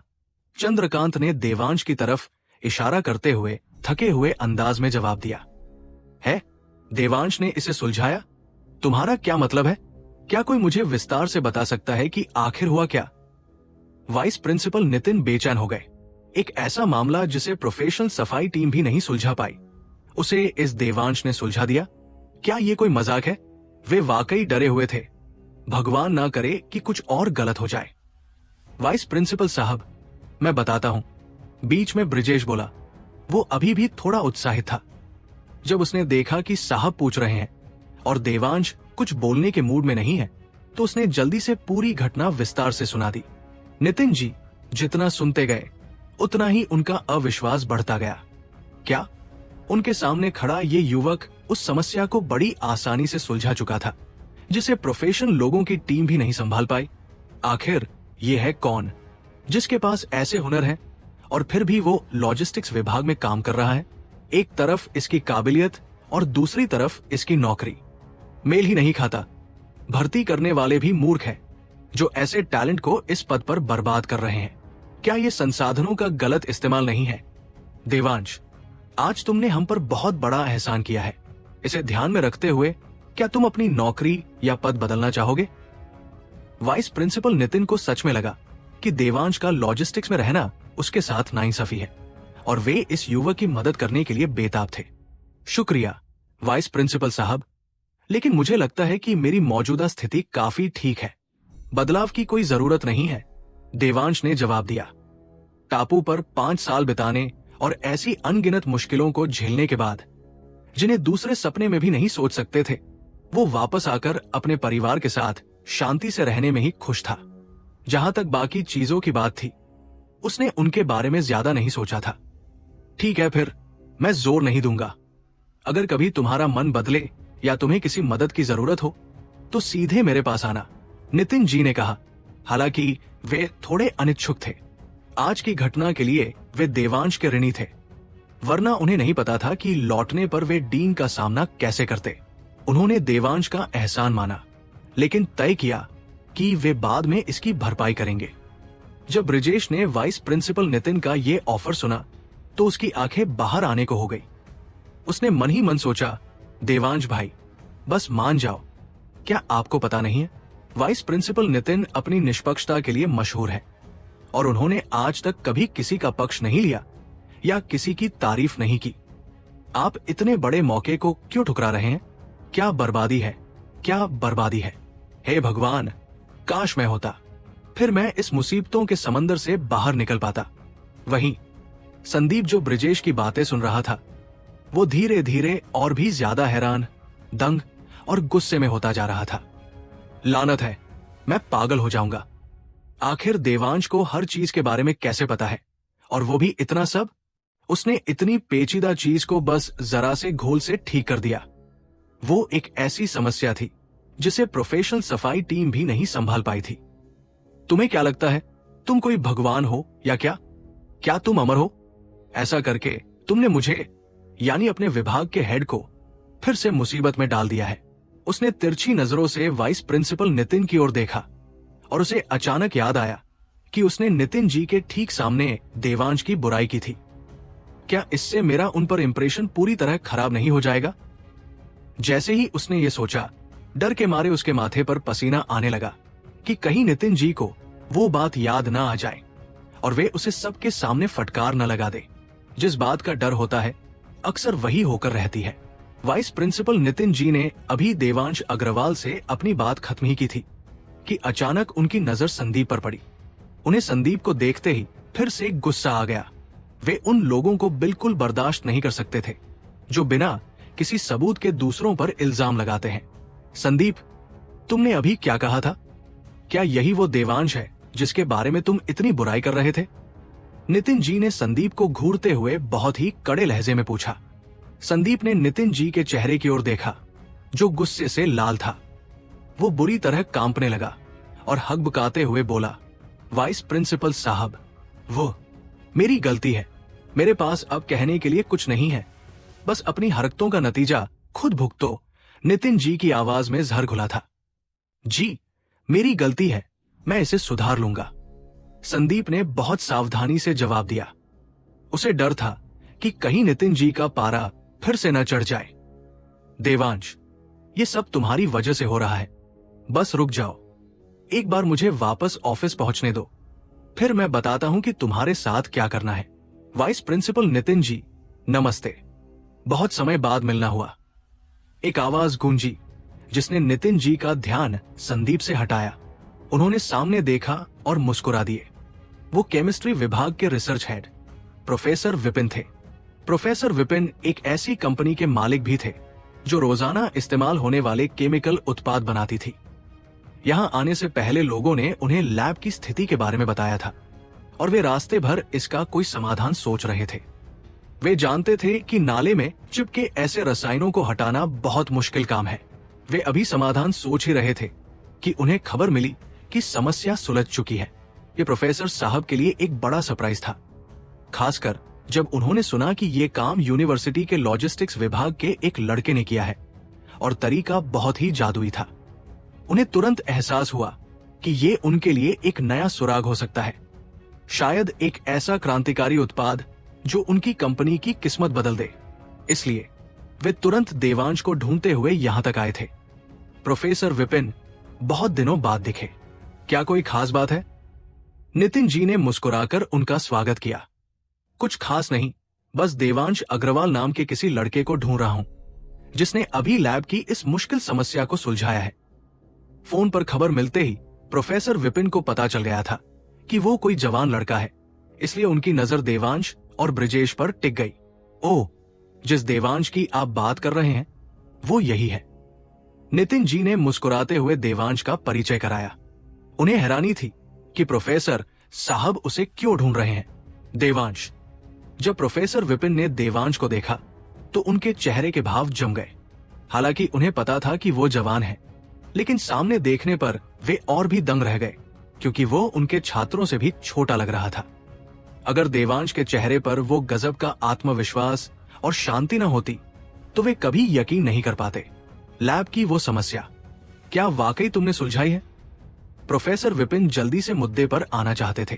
चंद्रकांत ने देवांश की तरफ इशारा करते हुए थके हुए अंदाज में जवाब दिया। है? देवांश ने इसे सुलझाया? तुम्हारा क्या मतलब है? क्या कोई मुझे विस्तार से बता सकता है कि आखिर हुआ क्या? वाइस प्रिंसिपल नितिन बेचैन हो गए। एक ऐसा मामला जिसे प्रोफेशनल सफाई टीम भी नहीं सुलझा पाई, उसे इस देवांश ने सुलझा दिया। क्या ये कोई मजाक है? वे वाकई डरे हुए थे। भगवान ना करे कि कुछ और गलत हो जाए। वाइस प्रिंसिपल साहब, मैं बताता हूं, बीच में ब्रिजेश बोला। वो अभी भी थोड़ा उत्साहित था। जब उसने देखा कि साहब पूछ रहे हैं और देवांश कुछ बोलने के मूड में नहीं है, तो उसने जल्दी से पूरी घटना विस्तार से सुना दी। नितिन जी जितना सुनते गए उतना ही उनका अविश्वास बढ़ता गया। क्या? उनके सामने खड़ा ये युवक उस समस्या को बड़ी आसानी से सुलझा चुका था जिसे प्रोफेशनल लोगों की टीम भी नहीं संभाल पाई। आखिर ये है कौन जिसके पास ऐसे हुनर हैं और फिर भी वो लॉजिस्टिक्स विभाग में काम कर रहा है। एक तरफ इसकी काबिलियत और दूसरी तरफ इसकी नौकरी, मेल ही नहीं खाता। भर्ती करने वाले भी मूर्ख हैं जो ऐसे टैलेंट को इस पद पर बर्बाद कर रहे हैं। क्या ये संसाधनों का गलत इस्तेमाल नहीं है? देवांश, आज तुमने हम पर बहुत बड़ा एहसान किया है। इसे ध्यान में रखते हुए क्या तुम अपनी नौकरी या पद बदलना चाहोगे? वाइस प्रिंसिपल नितिन को सच में लगा कि देवांश का लॉजिस्टिक्स में रहना उसके साथ नाइंसाफी है और वे इस युवक की मदद करने के लिए बेताब थे। शुक्रिया वाइस प्रिंसिपल साहब, लेकिन मुझे लगता है कि मेरी मौजूदा स्थिति काफी ठीक है। बदलाव की कोई जरूरत नहीं है, देवांश ने जवाब दिया। टापू पर 5 साल बिताने और ऐसी अनगिनत मुश्किलों को झेलने के बाद, जिन्हें दूसरे सपने में भी नहीं सोच सकते थे, वो वापस आकर अपने परिवार के साथ शांति से रहने में ही खुश था। जहां तक बाकी चीजों की बात थी, उसने उनके बारे में ज्यादा नहीं सोचा था। ठीक है, फिर मैं जोर नहीं दूंगा। अगर कभी तुम्हारा मन बदले या तुम्हें किसी मदद की जरूरत हो तो सीधे मेरे पास आना, नितिन जी ने कहा। हालांकि वे थोड़े अनिच्छुक थे। आज की घटना के लिए वे देवांश के ऋणी थे, वरना उन्हें नहीं पता था कि लौटने पर वे डीन का सामना कैसे करते। उन्होंने देवांश का एहसान माना, लेकिन तय किया कि वे बाद में इसकी भरपाई करेंगे। जब ब्रिजेश ने वाइस प्रिंसिपल नितिन का ये ऑफर सुना तो उसकी आंखें बाहर आने को हो गई। उसने मन ही मन सोचा, देवांश भाई, बस मान जाओ। क्या आपको पता नहीं है, वाइस प्रिंसिपल नितिन अपनी निष्पक्षता के लिए मशहूर है और उन्होंने आज तक कभी किसी का पक्ष नहीं लिया या किसी की तारीफ नहीं की। आप इतने बड़े मौके को क्यों ठुकरा रहे हैं? क्या बर्बादी है, क्या बर्बादी है। हे भगवान, काश मैं होता, फिर मैं इस मुसीबतों के समंदर से बाहर निकल पाता। वहीं संदीप, जो ब्रिजेश की बातें सुन रहा था, वो धीरे धीरे और भी ज्यादा हैरान, दंग और गुस्से में होता जा रहा था। लानत है, मैं पागल हो जाऊंगा। आखिर देवांश को हर चीज के बारे में कैसे पता है, और वो भी इतना सब? उसने इतनी पेचीदा चीज को बस जरा से घोल से ठीक कर दिया। वो एक ऐसी समस्या थी जिसे प्रोफेशनल सफाई टीम भी नहीं संभाल पाई थी। तुम्हें क्या लगता है, तुम कोई भगवान हो या क्या? क्या तुम अमर हो? ऐसा करके तुमने मुझे, यानी अपने विभाग के हेड को, फिर से मुसीबत में डाल दिया है। उसने तिरछी नजरों से वाइस प्रिंसिपल नितिन की ओर देखा और उसे अचानक याद आया कि उसने नितिन जी के ठीक सामने देवांश की बुराई की थी। क्या इससे मेरा उन पर इंप्रेशन पूरी तरह खराब नहीं हो जाएगा? जैसे ही उसने ये सोचा, डर के मारे उसके माथे पर पसीना आने लगा कि कहीं नितिन जी को वो बात याद ना आ जाए और वे उसे सबके सामने फटकार न लगा दे। जिस बात का डर होता है, अक्सर वही होकर रहती है। वाइस प्रिंसिपल नितिन जी ने अभी देवांश अग्रवाल से अपनी बात खत्म ही की थी कि अचानक उनकी नजर संदीप पर पड़ी। उन्हें संदीप को देखते ही फिर से गुस्सा आ गया। वे उन लोगों को बिल्कुल बर्दाश्त नहीं कर सकते थे जो बिना किसी सबूत के दूसरों पर इल्जाम लगाते हैं। संदीप, तुमने अभी क्या कहा था? क्या यही वो देवांश है जिसके बारे में तुम इतनी बुराई कर रहे थे? नितिन जी ने संदीप को घूरते हुए बहुत ही कड़े लहजे में पूछा। संदीप ने नितिन जी के चेहरे की ओर देखा, जो गुस्से से लाल था। वो बुरी तरह कांपने लगा और हकबकाते हुए बोला, वाइस प्रिंसिपल साहब, वो मेरी गलती है। मेरे पास अब कहने के लिए कुछ नहीं है, बस अपनी हरकतों का नतीजा खुद भुगतो। नितिन जी की आवाज में जहर घुला था। जी, मेरी गलती है, मैं इसे सुधार लूंगा, संदीप ने बहुत सावधानी से जवाब दिया। उसे डर था कि कहीं नितिन जी का पारा फिर से न चढ़ जाए। देवांश, ये सब तुम्हारी वजह से हो रहा है। बस रुक जाओ, एक बार मुझे वापस ऑफिस पहुंचने दो, फिर मैं बताता हूं कि तुम्हारे साथ क्या करना है। वाइस प्रिंसिपल नितिन जी, नमस्ते। बहुत समय बाद मिलना हुआ। एक आवाज गूंजी जिसने नितिन जी का ध्यान संदीप से हटाया। उन्होंने सामने देखा और मुस्कुरा दिए। वो केमिस्ट्री विभाग के रिसर्च हेड प्रोफेसर विपिन थे। प्रोफेसर विपिन एक ऐसी कंपनी के मालिक भी थे जो रोजाना इस्तेमाल होने वाले केमिकल उत्पाद बनाती थी। यहां आने से पहले लोगों ने उन्हें लैब की स्थिति के बारे में बताया था और वे रास्ते भर इसका कोई समाधान सोच रहे थे। वे जानते थे कि नाले में चिपके ऐसे रसायनों को हटाना बहुत मुश्किल काम है। वे अभी समाधान सोच ही रहे थे कि उन्हें खबर मिली कि समस्या सुलझ चुकी है। ये प्रोफेसर साहब के लिए एक बड़ा सरप्राइज था, खासकर जब उन्होंने सुना कि ये काम यूनिवर्सिटी के लॉजिस्टिक्स विभाग के एक लड़के ने किया है और तरीका बहुत ही जादुई था। उन्हें तुरंत एहसास हुआ कि ये उनके लिए एक नया सुराग हो सकता है, शायद एक ऐसा क्रांतिकारी उत्पाद जो उनकी कंपनी की किस्मत बदल दे। इसलिए वे तुरंत देवांश को ढूंढते हुए यहां तक आए थे। प्रोफेसर विपिन बहुत दिनों बाद दिखे, क्या कोई खास बात है? नितिन जी ने मुस्कुराकर उनका स्वागत किया। कुछ खास नहीं, बस देवांश अग्रवाल नाम के किसी लड़के को ढूंढ रहा हूं जिसने अभी लैब की इस मुश्किल समस्या को सुलझाया है। फोन पर खबर मिलते ही प्रोफेसर विपिन को पता चल गया था कि वो कोई जवान लड़का है, इसलिए उनकी नजर देवांश और ब्रिजेश पर टिक गई। ओह, जिस देवांश की आप बात कर रहे हैं वो यही है। नितिन जी ने मुस्कुराते हुए देवांश का परिचय कराया। उन्हें हैरानी थी कि प्रोफेसर साहब उसे क्यों ढूंढ रहे हैं। देवांश। जब प्रोफेसर विपिन ने देवांश को देखा तो उनके चेहरे के भाव जम गए। हालांकि उन्हें पता था कि वो जवान है, लेकिन सामने देखने पर वे और भी दंग रह गए क्योंकि वो उनके छात्रों से भी छोटा लग रहा था। अगर देवांश के चेहरे पर वो गजब का आत्मविश्वास और शांति न होती तो वे कभी यकीन नहीं कर पाते। लैब की वो समस्या क्या वाकई तुमने सुलझाई है? प्रोफेसर विपिन जल्दी से मुद्दे पर आना चाहते थे।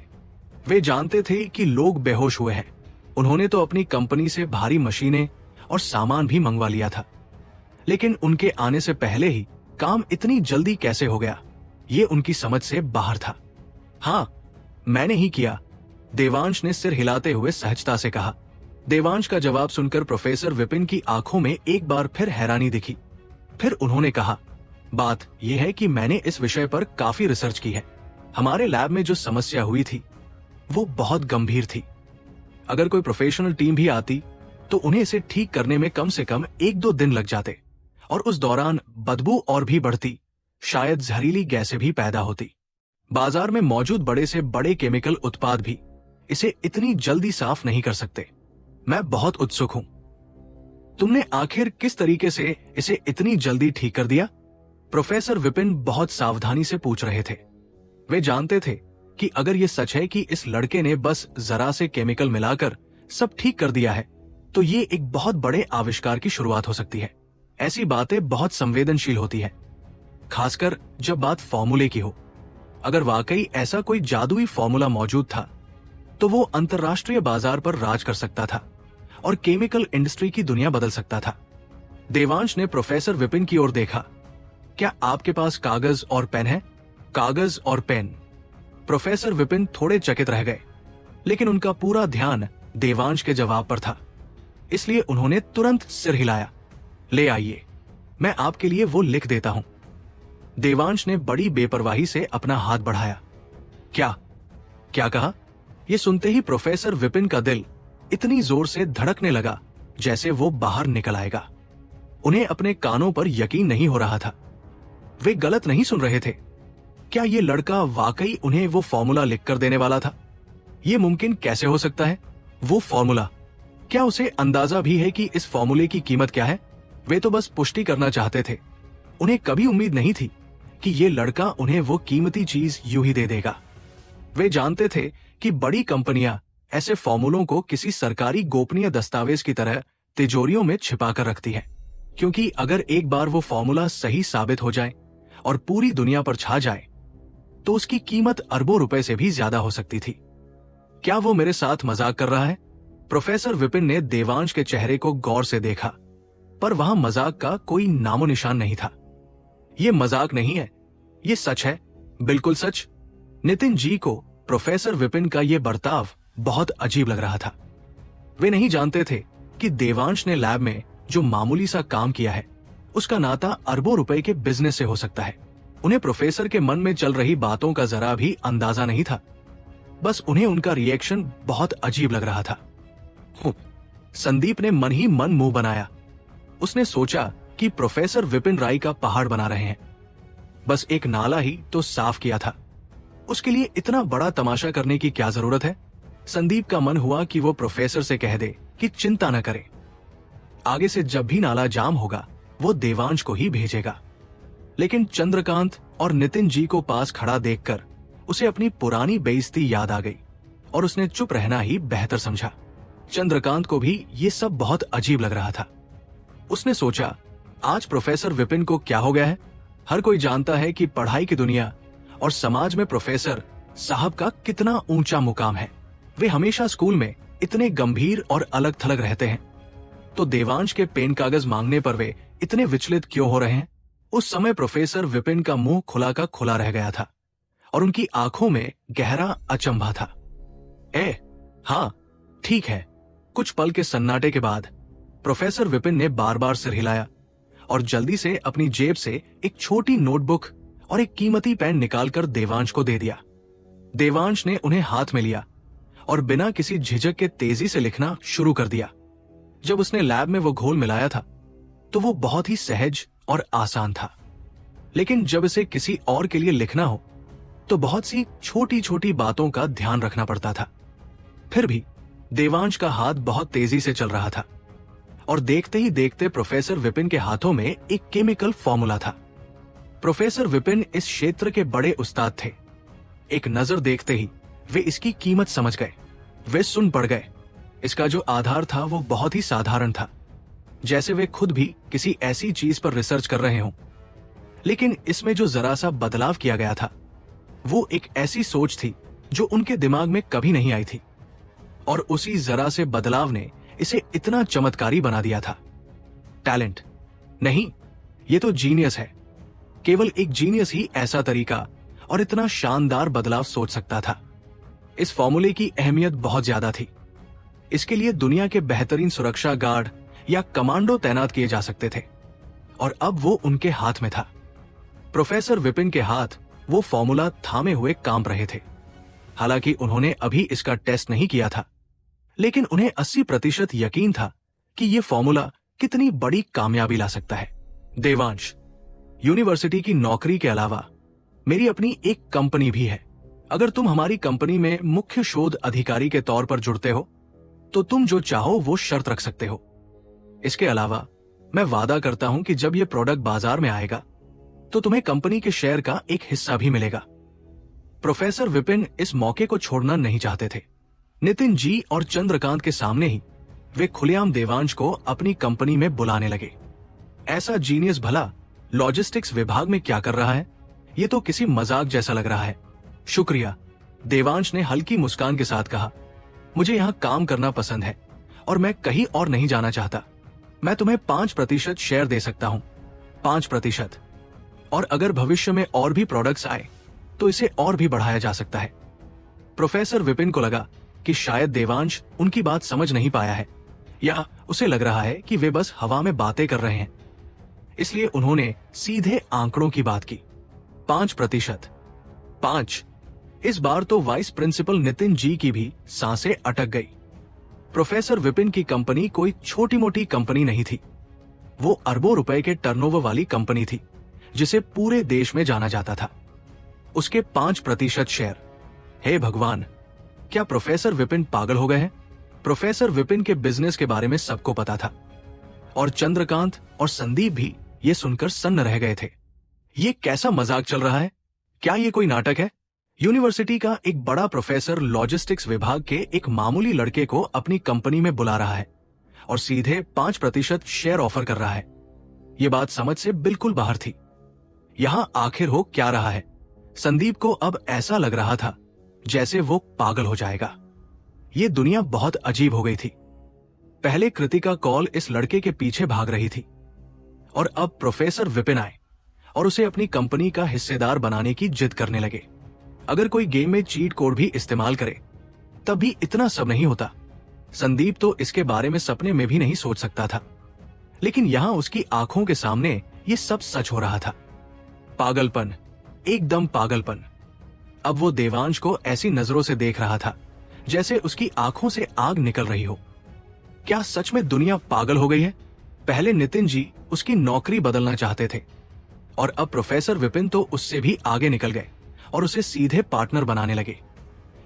वे जानते थे कि लोग बेहोश हुए हैं। उन्होंने तो अपनी कंपनी से भारी मशीनें और सामान भी मंगवा लिया था, लेकिन उनके आने से पहले ही काम इतनी जल्दी कैसे हो गया, ये उनकी समझ से बाहर था। हाँ, मैंने ही किया, देवांश ने सिर हिलाते हुए सहजता से कहा। देवांश का जवाब सुनकर प्रोफेसर विपिन की आंखों में एक बार फिर हैरानी दिखी। फिर उन्होंने कहा, बात यह है कि मैंने इस विषय पर काफी रिसर्च की है। हमारे लैब में जो समस्या हुई थी वो बहुत गंभीर थी। अगर कोई प्रोफेशनल टीम भी आती तो उन्हें इसे ठीक करने में कम से कम 1-2 दिन लग जाते और उस दौरान बदबू और भी बढ़ती, शायद जहरीली गैसें भी पैदा होती। बाजार में मौजूद बड़े से बड़े केमिकल उत्पाद भी इसे इतनी जल्दी साफ नहीं कर सकते। मैं बहुत उत्सुक हूं, तुमने आखिर किस तरीके से इसे इतनी जल्दी ठीक कर दिया? प्रोफेसर विपिन बहुत सावधानी से पूछ रहे थे। वे जानते थे कि अगर ये सच है कि इस लड़के ने बस जरा से केमिकल मिलाकर सब ठीक कर दिया है तो ये एक बहुत बड़े आविष्कार की शुरुआत हो सकती है। ऐसी बातें बहुत संवेदनशील होती है, खासकर जब बात फॉर्मूले की हो। अगर वाकई ऐसा कोई जादुई फॉर्मूला मौजूद था तो वो अंतर्राष्ट्रीय बाजार पर राज कर सकता था और केमिकल इंडस्ट्री की दुनिया बदल सकता था। देवांश ने प्रोफेसर विपिन की ओर देखा। क्या आपके पास कागज और पेन है? कागज और पेन। प्रोफेसर विपिन थोड़े चकित रह गए, लेकिन उनका पूरा ध्यान देवांश के जवाब पर था, इसलिए उन्होंने तुरंत सिर हिलाया। ले आइए, मैं आपके लिए वो लिख देता हूं। देवांश ने बड़ी बेपरवाही से अपना हाथ बढ़ाया। क्या क्या कहा? यह सुनते ही प्रोफेसर विपिन का दिल इतनी जोर से धड़कने लगा जैसे वो बाहर निकल आएगा। उन्हें अपने कानों पर यकीन नहीं हो रहा था। वे गलत नहीं सुन रहे थे। क्या ये लड़का वाकई उन्हें वो फॉर्मूला लिखकर देने वाला था? ये मुमकिन कैसे हो सकता है? वो फॉर्मूला, क्या उसे अंदाजा भी है कि इस फॉर्मूले की कीमत क्या है? वे तो बस पुष्टि करना चाहते थे। उन्हें कभी उम्मीद नहीं थी कि ये लड़का उन्हें वो कीमती चीज यूं ही दे देगा। वे जानते थे कि बड़ी कंपनियां ऐसे फॉर्मूलों को किसी सरकारी गोपनीय दस्तावेज की तरह तिजोरियों में छिपा कर रखती है, क्योंकि अगर एक बार वो फॉर्मूला सही साबित हो जाए और पूरी दुनिया पर छा जाए तो उसकी कीमत अरबों रुपए से भी ज्यादा हो सकती थी। क्या वो मेरे साथ मजाक कर रहा है? प्रोफेसर विपिन ने देवांश के चेहरे को गौर से देखा, पर वहां मजाक का कोई नामो निशान नहीं था। ये मजाक नहीं है, ये सच है, बिल्कुल सच। नितिन जी को प्रोफेसर विपिन का ये बर्ताव बहुत अजीब लग रहा था। वे नहीं जानते थे कि देवांश ने लैब में जो मामूली सा काम किया है उसका नाता अरबों रुपए के बिजनेस से हो सकता है। उन्हें प्रोफेसर के मन में चल रही बातों का जरा भी अंदाजा नहीं था, बस उन्हें उनका रिएक्शन बहुत अजीब लग रहा था। संदीप ने मन ही मन मुंह बनाया। उसने सोचा कि प्रोफेसर विपिन राय का पहाड़ बना रहे हैं। बस एक नाला ही तो साफ किया था, उसके लिए इतना बड़ा तमाशा करने की क्या जरूरत है? संदीप का मन हुआ कि वो प्रोफेसर से कह दे कि चिंता न करे, आगे से जब भी नाला जाम होगा वो देवांश को ही भेजेगा। लेकिन चंद्रकांत और नितिन जी को पास खड़ा देखकर उसे अपनी पुरानी बेइज्जती याद आ गई और उसने चुप रहना ही बेहतर समझा। चंद्रकांत को भी ये सब बहुत अजीब लग रहा था। उसने सोचा, आज प्रोफेसर विपिन को क्या हो गया है? हर कोई जानता है कि पढ़ाई की दुनिया और समाज में प्रोफेसर साहब का कितना ऊंचा मुकाम है। वे हमेशा स्कूल में इतने गंभीर और अलग थलग रहते हैं, तो देवांश के पेन कागज मांगने पर वे इतने विचलित क्यों हो रहे हैं? उस समय प्रोफेसर विपिन का मुंह खुला का खुला रह गया था और उनकी आंखों में गहरा अचंभा था। हाँ, ठीक है। कुछ पल के सन्नाटे के बाद प्रोफेसर विपिन ने बार बार सिर हिलाया और जल्दी से अपनी जेब से एक छोटी नोटबुक और एक कीमती पेन निकालकर देवांश को दे दिया। देवांश ने उन्हें हाथ में लिया और बिना किसी झिझक के तेजी से लिखना शुरू कर दिया। जब उसने लैब में वो घोल मिलाया था तो वो बहुत ही सहज और आसान था, लेकिन जब इसे किसी और के लिए लिखना हो तो बहुत सी छोटी छोटी बातों का ध्यान रखना पड़ता था। फिर भी देवांश का हाथ बहुत तेजी से चल रहा था और देखते ही देखते प्रोफेसर विपिन के हाथों में एक केमिकल फॉर्मूला था। प्रोफेसर विपिन इस क्षेत्र के बड़े उस्ताद थे। एक नजर देखते ही वे इसकी कीमत समझ गए। वे सुन पड़ गए। इसका जो आधार था वो बहुत ही साधारण था, जैसे वे खुद भी किसी ऐसी चीज पर रिसर्च कर रहे हों। लेकिन इसमें जो जरा सा बदलाव किया गया था वो एक ऐसी सोच थी जो उनके दिमाग में कभी नहीं आई थी, और उसी जरा से बदलाव ने इसे इतना चमत्कारी बना दिया था। टैलेंट नहीं, ये तो जीनियस है। केवल एक जीनियस ही ऐसा तरीका और इतना शानदार बदलाव सोच सकता था। इस फॉर्मूले की अहमियत बहुत ज्यादा थी। इसके लिए दुनिया के बेहतरीन सुरक्षा गार्ड या कमांडो तैनात किए जा सकते थे, और अब वो उनके हाथ में था। प्रोफेसर विपिन के हाथ वो फॉर्मूला थामे हुए कांप रहे थे। हालांकि उन्होंने अभी इसका टेस्ट नहीं किया था, लेकिन उन्हें 80% यकीन था कि ये फॉर्मूला कितनी बड़ी कामयाबी ला सकता है। देवांश, यूनिवर्सिटी की नौकरी के अलावा मेरी अपनी एक कंपनी भी है। अगर तुम हमारी कंपनी में मुख्य शोध अधिकारी के तौर पर जुड़ते हो तो तुम जो चाहो वो शर्त रख सकते हो। इसके अलावा मैं वादा करता हूं कि जब यह प्रोडक्ट बाजार में आएगा तो तुम्हें कंपनी के शेयर का एक हिस्सा भी मिलेगा। प्रोफेसर विपिन इस मौके को छोड़ना नहीं चाहते थे। नितिन जी और चंद्रकांत के सामने ही वे खुलेआम देवांश को अपनी कंपनी में बुलाने लगे। ऐसा जीनियस भला लॉजिस्टिक्स विभाग में क्या कर रहा है? ये तो किसी मजाक जैसा लग रहा है। शुक्रिया, देवांश ने हल्की मुस्कान के साथ कहा। मुझे यहाँ काम करना पसंद है और मैं कहीं और नहीं जाना चाहता। मैं तुम्हें 5% शेयर दे सकता हूँ। 5%। और अगर भविष्य में और भी प्रोडक्ट्स आए तो इसे और भी बढ़ाया जा सकता है। प्रोफेसर विपिन को लगा कि शायद देवांश उनकी बात समझ नहीं पाया है, या उसे लग रहा है कि वे बस हवा में बातें कर रहे हैं। इसलिए उन्होंने सीधे आंकड़ों की बात की। 5%। 5। इस बार तो वाइस प्रिंसिपल नितिन जी की भी सांसें अटक गई। प्रोफेसर विपिन की कंपनी कोई छोटी मोटी कंपनी नहीं थी। वो अरबों रुपए के टर्नओवर वाली कंपनी थी जिसे पूरे देश में जाना जाता था। उसके 5% शेयर। हे भगवान, क्या प्रोफेसर विपिन पागल हो गए हैं? प्रोफेसर विपिन के बिजनेस के बारे में सबको पता था, और चंद्रकांत और संदीप भी ये सुनकर सन्न रह गए थे। ये कैसा मजाक चल रहा है? क्या ये कोई नाटक है? यूनिवर्सिटी का एक बड़ा प्रोफेसर लॉजिस्टिक्स विभाग के एक मामूली लड़के को अपनी कंपनी में बुला रहा है और सीधे 5% शेयर ऑफर कर रहा है। ये बात समझ से बिल्कुल बाहर थी। यहां आखिर हो क्या रहा है? संदीप को अब ऐसा लग रहा था जैसे वो पागल हो जाएगा। ये दुनिया बहुत अजीब हो गई थी। पहले कृतिका कौल इस लड़के के पीछे भाग रही थी, और अब प्रोफेसर विपिन आए और उसे अपनी कंपनी का हिस्सेदार बनाने की जिद करने लगे। अगर कोई गेम में चीट कोड भी इस्तेमाल करे तब भी इतना सब नहीं होता। संदीप तो इसके बारे में सपने में भी नहीं सोच सकता था, लेकिन यहां उसकी आंखों के सामने ये सब सच हो रहा था। पागलपन, एकदम पागलपन। अब वो देवांश को ऐसी नजरों से देख रहा था जैसे उसकी आंखों से आग निकल रही हो। क्या सच में दुनिया पागल हो गई है? पहले नितिन जी उसकी नौकरी बदलना चाहते थे, और अब प्रोफेसर विपिन तो उससे भी आगे निकल गए और उसे सीधे पार्टनर बनाने लगे।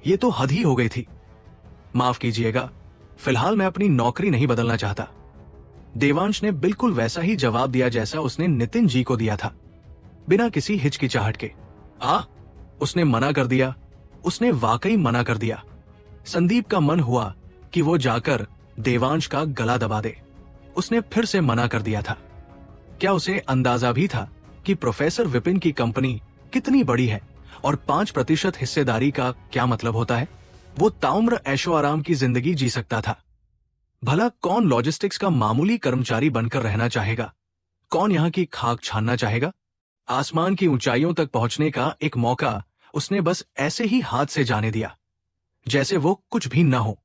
ये तो हद ही हो गई थी। माफ कीजिएगा, फिलहाल मैं अपनी नौकरी नहीं बदलना चाहता। देवांश ने बिल्कुल वैसा ही जवाब दिया जैसा उसने नितिन जी को दिया था, बिना किसी हिचकिचाहट के। उसने मना कर दिया। उसने वाकई मना कर दिया। संदीप का मन हुआ कि वो जाकर देवांश का गला दबा दे। उसने फिर से मना कर दिया था। क्या उसे अंदाजा भी था कि प्रोफेसर विपिन की कंपनी कितनी बड़ी है और 5% हिस्सेदारी का क्या मतलब होता है? वो ताउम्र ऐशो आराम की जिंदगी जी सकता था। भला कौन लॉजिस्टिक्स का मामूली कर्मचारी बनकर रहना चाहेगा? कौन यहाँ की खाक छानना चाहेगा? आसमान की ऊंचाइयों तक पहुंचने का एक मौका उसने बस ऐसे ही हाथ से जाने दिया, जैसे वो कुछ भी न हो।